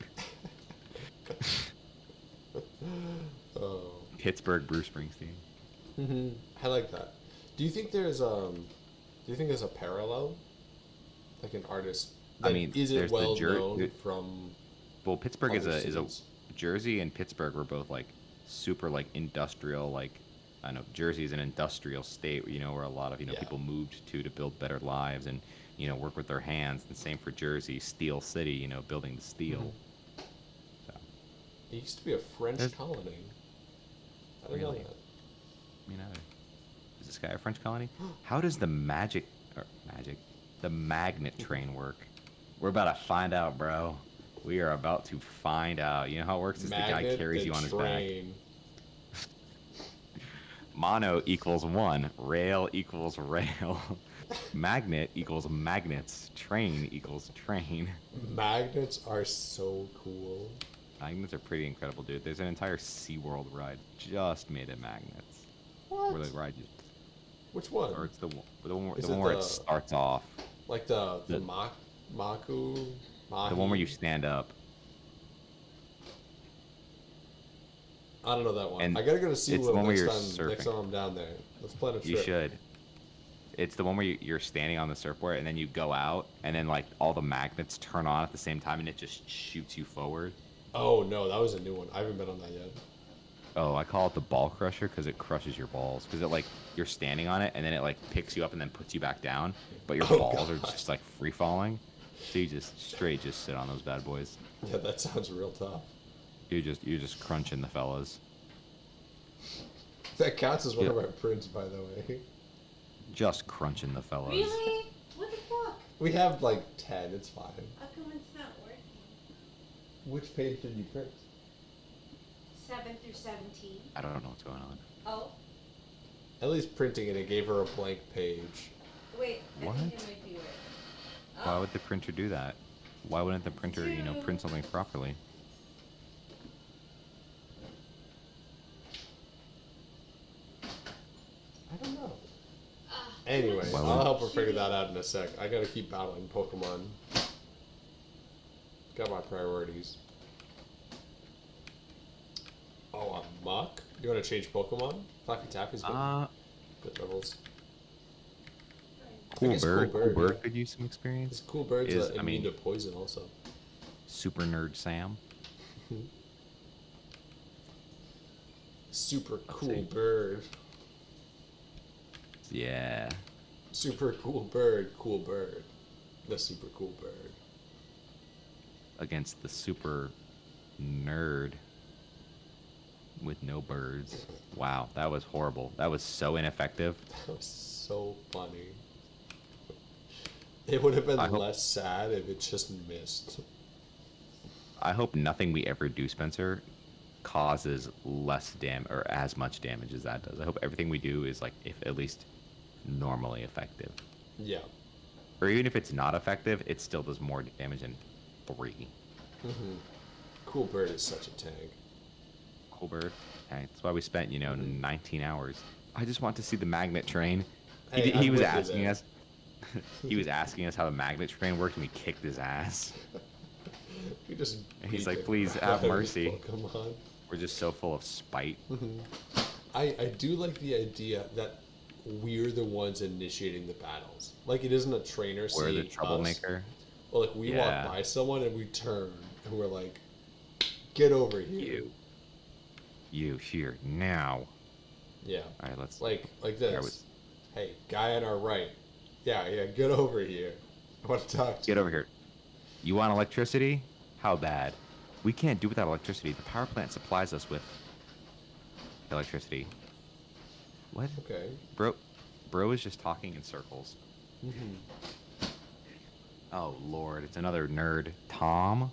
Oh. Pittsburgh Bruce Springsteen. I like that. Do you think there's a parallel, like an artist? I mean, is it well known from? Well, Pittsburgh is a cities? Jersey and Pittsburgh were both like super like industrial. Like, I know Jersey is an industrial state, where a lot of people moved to build better lives, and work with their hands. And same for Jersey, Steel City, building the steel. So, It used to be a French There's- colony. I didn't know Really? that. Is this guy a French colony? How does the the magnet train work? We're about to find out, bro. We are about to find out. You know how it works? Is the guy Magnet carries the you on his back. train. Mono equals one. Rail equals rail. Magnet equals magnets. Train equals train. Magnets are so cool. Magnets are pretty incredible, dude. There's an entire SeaWorld ride just made of magnets. What? Where the ride just, Which one? or it's the one Is the it one where the- it starts off. Like the The- Maku? Mahi? The one where you stand up. I don't know that one. And I gotta go to it's the SeaWorld one where next you're time surfing. I'm down there. Let's plan a trip. You should. It's the one where you're standing on the surfboard and then you go out and then like all the magnets turn on at the same time and it just shoots you forward. Oh no, that was a new one. I haven't been on that yet. Oh, I call it the ball crusher because it crushes your balls. Because it like you're standing on it and then it like picks you up and then puts you back down, but your Oh, balls are God. just like free falling. So you just sit on those bad boys. Yeah, that sounds real tough. You're just crunching the fellas. That counts as one Yeah. of our prints, by the way. Just crunching the fellas. Really? What the fuck? We have like 10. It's fine. How come it's not working? Which page did you print? 7 through 17. I don't know what's going on. Oh, At least printing it gave her a blank page. wait. What? I think it might be right. Why would the printer do that? Why wouldn't the printer, print something properly? I don't know. Anyway, Why I'll would- help her figure that out in a sec. I gotta keep battling Pokemon. Got my priorities. Oh, a Muck? You wanna change Pokemon? Flappy Taffy's good. Good levels. Cool guess bird. Cool Cool Bird, bird yeah. could use some experience. This cool bird's Is- immune I mean- to poison also. Super nerd Sam. Super cool see. bird. Yeah. Super cool bird, cool bird. The super cool bird. Against the super nerd with no birds. Wow, that was horrible. That was so ineffective. That was so funny. It would have been I hope- less sad if it just missed. I hope nothing we ever do, Spencer, causes less or as much damage as that does. I hope everything we do is like if at least normally effective. Yeah. Or even if it's not effective, it still does more damage than 3. Cool bird is such a tank. Cool bird. Hey, that's why we spent, 19 hours. I just want to see the magnet train. Hey, He I'm was with you asking there. us. He was asking us how the magnet train worked, and we kicked his ass. We just He's beat like, the "Please crap have out of mercy." Pokemon. We're just so full of spite. I do like the idea that we're the ones initiating the battles. Like it isn't a trainer We're the seeing us. troublemaker. Well, like we Yeah. walk by someone and we turn and we're like, "Get over here!" You here now. Yeah, All right, let's. like There this. was- Hey, guy on our right. Yeah, get over here. I want to talk to Get you. over here. You want electricity? How bad? We can't do without electricity. The power plant supplies us with electricity. What? Okay. Bro is just talking in circles. Oh lord, it's another nerd. Tom?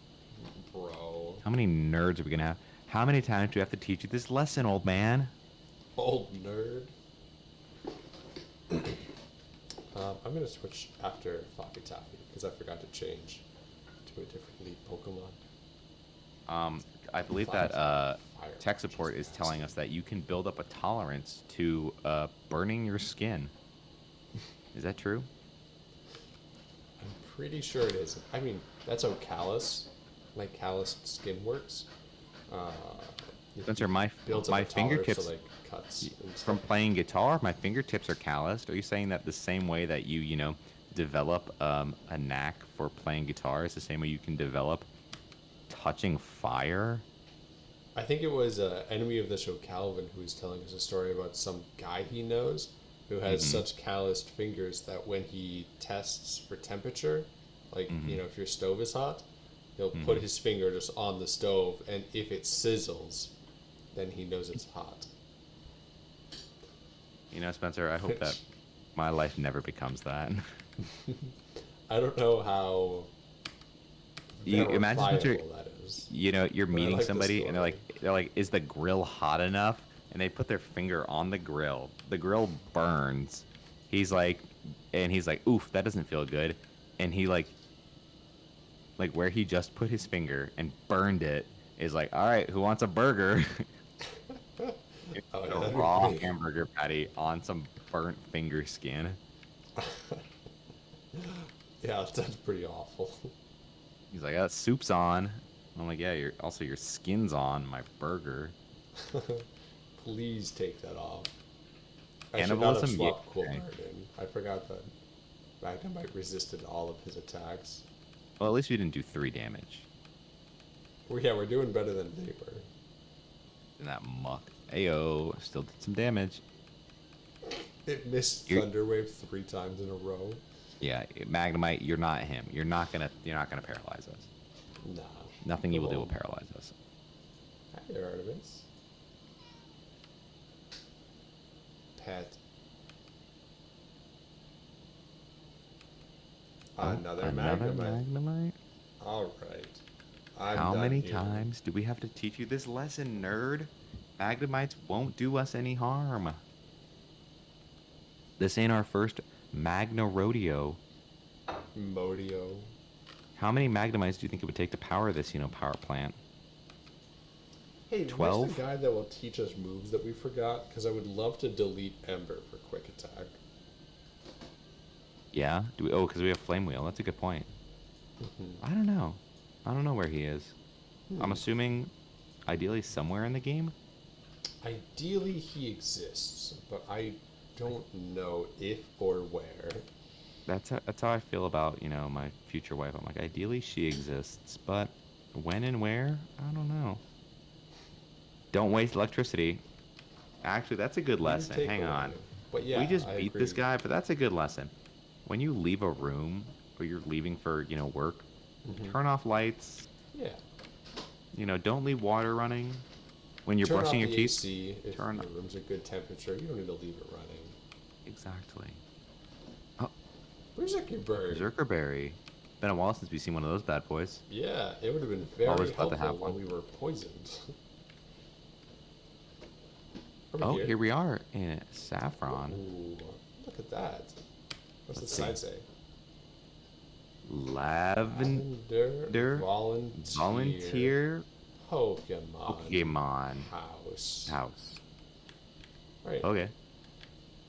Bro. How many nerds are we gonna have? How many times do we have to teach you this lesson, old man? Old nerd. I'm gonna switch after Floppy Taffy because I forgot to change to a different lead Pokemon. I believe that tech support is telling us that you can build up a tolerance to burning your skin. Is that true? I'm pretty sure it is. I mean, that's how callus, like calloused skin works. If Spencer, you my build up my a tolerance fingertips to, like, cuts and from stuff. playing guitar, my fingertips are calloused. Are you saying that the same way that you develop a knack for playing guitar is the same way you can develop touching fire? I think it was an enemy of the show, Calvin, who was telling us a story about some guy he knows who has such calloused fingers that when he tests for temperature, like, if your stove is hot, he'll put his finger just on the stove, and if it sizzles, then he knows it's hot. Spencer, I hope that my life never becomes that. I don't know how You imagine, Spencer, verifiable that is. You're But I meeting like the somebody and story. they're like, is the grill hot enough? And they put their finger on the grill. The grill burns. He's like, oof, that doesn't feel good. And he like where he just put his finger and burned it is like, all right, who wants a burger? Oh, Put yeah, a that'd be raw pretty- hamburger patty on some burnt finger skin. Yeah, that's pretty awful. He's like, soup's on. I'm like, yeah, your skin's on my burger. Please take that off. I should not have Cannibalism, swapped yeah. Cool Garden. I forgot that Magnemite resisted all of his attacks. Well, at least we didn't do 3 damage Well, yeah, we're doing better than Vapor. in that muck. Ayo, still did some damage. It missed You're- Thunderwave 3 times in a row. Yeah, Magnemite, you're not him. You're not gonna paralyze us. Nah. Nothing you will do will Come on. paralyze us. Hi there, Artemis. Pet. Another Magnemite. Magnemite? All right. I'm How done many here. times do we have to teach you this lesson, nerd? Magnemites won't do us any harm. This ain't our first Magna Rodeo. Modio. How many Magnemites do you think it would take to power this, power plant? Hey, 12? where's the guy that will teach us moves that we forgot? Because I would love to delete Ember for quick attack. Yeah? Do we? Oh, because we have Flame Wheel. That's a good point. I don't know. I don't know where he is. I'm assuming, ideally, somewhere in the game. Ideally, he exists, but I don't know if or where. That's how I feel about my future wife. I'm like, ideally she exists, but when and where, I don't know. Don't waste electricity. Actually, that's a good lesson. Take Hang away. on. But yeah, We just I beat agree. this guy, but that's a good lesson. When you leave a room or you're leaving for work, turn off lights. Yeah. Don't leave water running. When you're Turn brushing off your the teeth, AC if turn- your room's a good temperature. You don't need to leave it running. exactly. Berserker Bird. Berserker Berry. Been a while since we've seen one of those bad boys. Yeah, it would have been very Always about to helpful have when one. we were poisoned. Are we Oh, here we are in Saffron. Ooh, look at that. What's Let's the sign see. say? Lavender Volunteer Pokemon House. Right. Okay.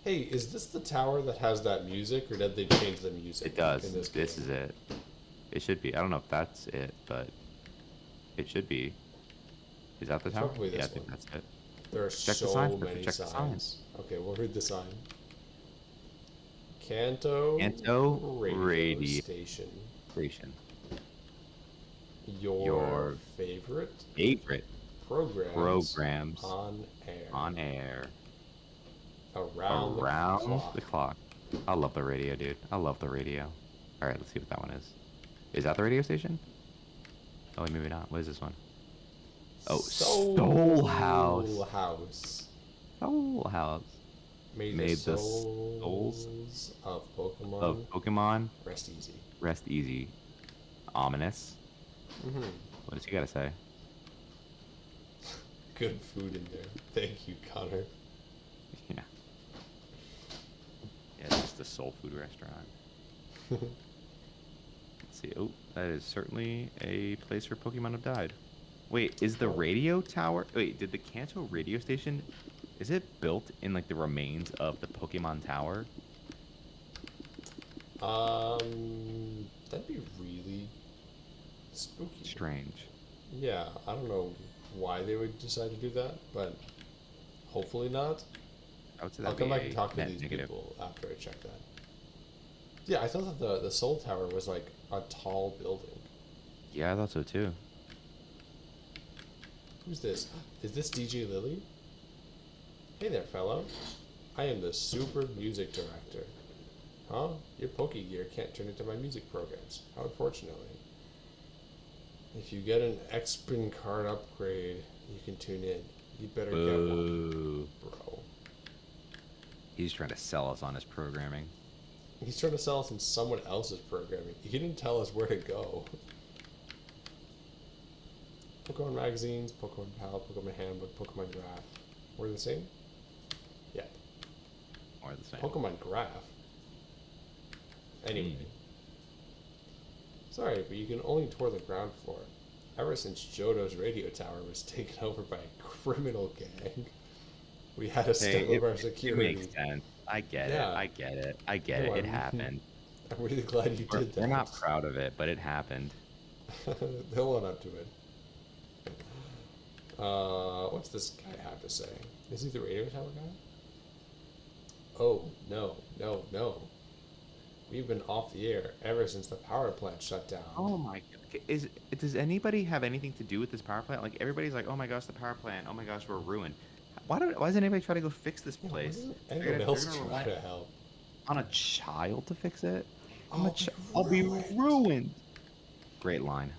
Hey, is this the tower that has that music, or did they change the music? It does. In this This game? is it. It should be. I don't know if that's it, but it should be. Is that the tower? Probably this Yeah, I think one. that's it. There are Check the so signs, many check the signs. signs. Okay, we'll read the sign. Kanto Radio Station. Station. Your favorite Favorite programs on on air. air. Around The clock. I love the radio, dude. I love the radio. All right, let's see what that one is. Is that the radio station? Oh, wait, maybe not. What is this one? Oh, Soul House. Soul House. Soul House. Made Made the the souls of Pokemon Of Pokemon. rest easy. Rest easy. Ominous. Mm-hmm. What does he got to say? Good food in there. Thank you, Connor. Yeah. Yeah, it's just a soul food restaurant. Let's see. Oh, that is certainly a place where Pokemon have died. Wait, is the radio tower... Wait, did the Kanto radio station... Is it built in, like, the remains of the Pokemon Tower? That'd be really spooky. Strange. Yeah, I don't know why they would decide to do that, but hopefully not. I would say I'll that'd come be back and talk to net these negative. people after I check that. Yeah, I thought that the Soul Tower was like a tall building. Yeah, I thought so, too. Who's this? Is this DJ Lily? Hey there, fellow. I am the super music director. Huh? Your Pokegear can't turn into my music programs. How unfortunately. If you get an X-Spin card upgrade, you can tune in. You better get one, bro. He's trying to sell us on his programming. He's trying to sell us on someone else's programming. He didn't tell us where to go. Pokemon magazines, Pokemon Pal, Pokemon Handbook, Pokemon Graph. We're the same? Yeah. Or the same. Pokemon Graph. Anyway. Sorry, but you can only tour the ground floor. Ever since Johto's radio tower was taken over by a criminal gang, we had to step up our security. It makes sense. I get it. I get it. I get it. It happened. I'm really glad you did that. We're not proud of it, but it happened. They'll own up to it. What's this guy have to say? Is he the radio tower guy? Oh, no. We've been off the air ever since the power plant shut down. Oh my! Does anybody have anything to do with this power plant? Like everybody's like, oh my gosh, the power plant. Oh my gosh, we're ruined. Why doesn't anybody try to go fix this place? Anyone else try to help? On a child to fix it? I'll be ruined. Great line.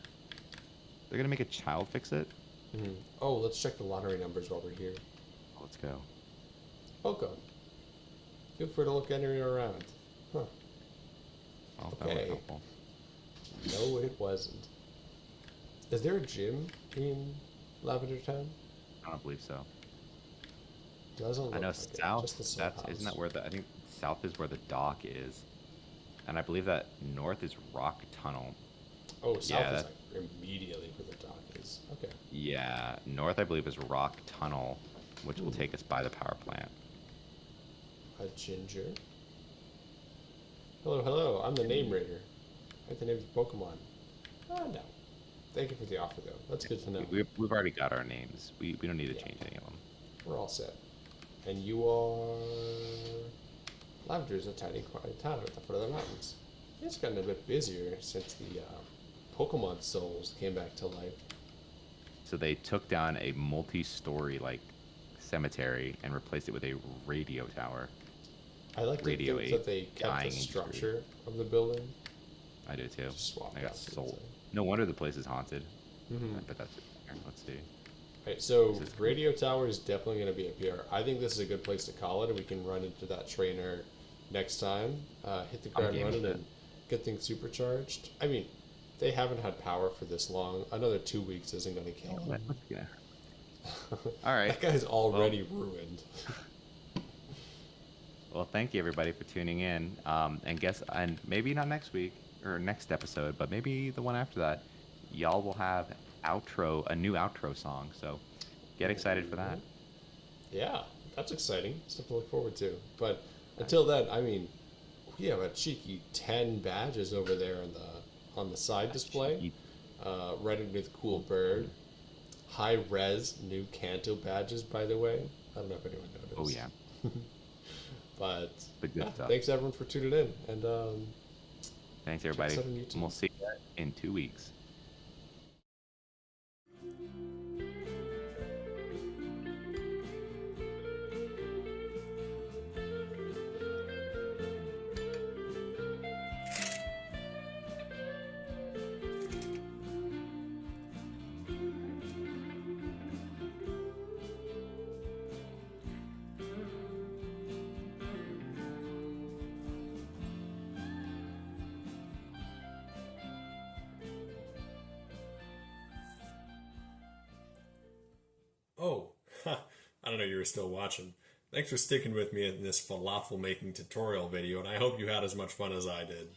They're gonna make a child fix it? Mm-hmm. Oh, let's check the lottery numbers while we're here. Let's go. Welcome. Feel free to look anywhere around. Huh. Oh, that was helpful. No, it wasn't. Is there a gym in Lavender Town? I don't believe so. Doesn't look I know like south. It. Just the Isn't that where I think south is where the dock is, and I believe that north is Rock Tunnel. Oh, south is like immediately where the dock is. Okay. Yeah, north I believe is Rock Tunnel, which will take us by the power plant. A ginger. Hello, I'm the name raider. I have the names of Pokemon. Oh, no. Thank you for the offer, though. That's good to know. We've already got our names. We don't need to change any of them. We're all set. And you are... Lavender is a tiny, quiet town at the foot of the mountains. It's gotten a bit busier since the Pokemon souls came back to life. So they took down a multi-story, cemetery and replaced it with a radio tower. I like to think that they kept the structure of the building. I do too. I got sold. No wonder the place is haunted. But that's it. Here, let's see. Right, so radio tower is definitely going to be a PR. I think this is a good place to call it. We can run into that trainer next time. Hit the ground running and get things supercharged. I mean, they haven't had power for this long. Another 2 weeks isn't going to kill them. All right. That guy's already ruined. Well, thank you everybody for tuning in. And maybe not next week or next episode, but maybe the one after that, y'all will have a new outro song. So get excited for that. Yeah, that's exciting. Stuff to look forward to. But until then, I mean, we have a cheeky 10 badges over there on the side display. Right underneath Cool Bird. High res new Kanto badges, by the way. I don't know if anyone noticed. Oh yeah. But good stuff. Thanks everyone for tuning in, and thanks everybody. And we'll see you in 2 weeks. Oh, I don't know you were still watching. Thanks for sticking with me in this falafel making tutorial video, and I hope you had as much fun as I did.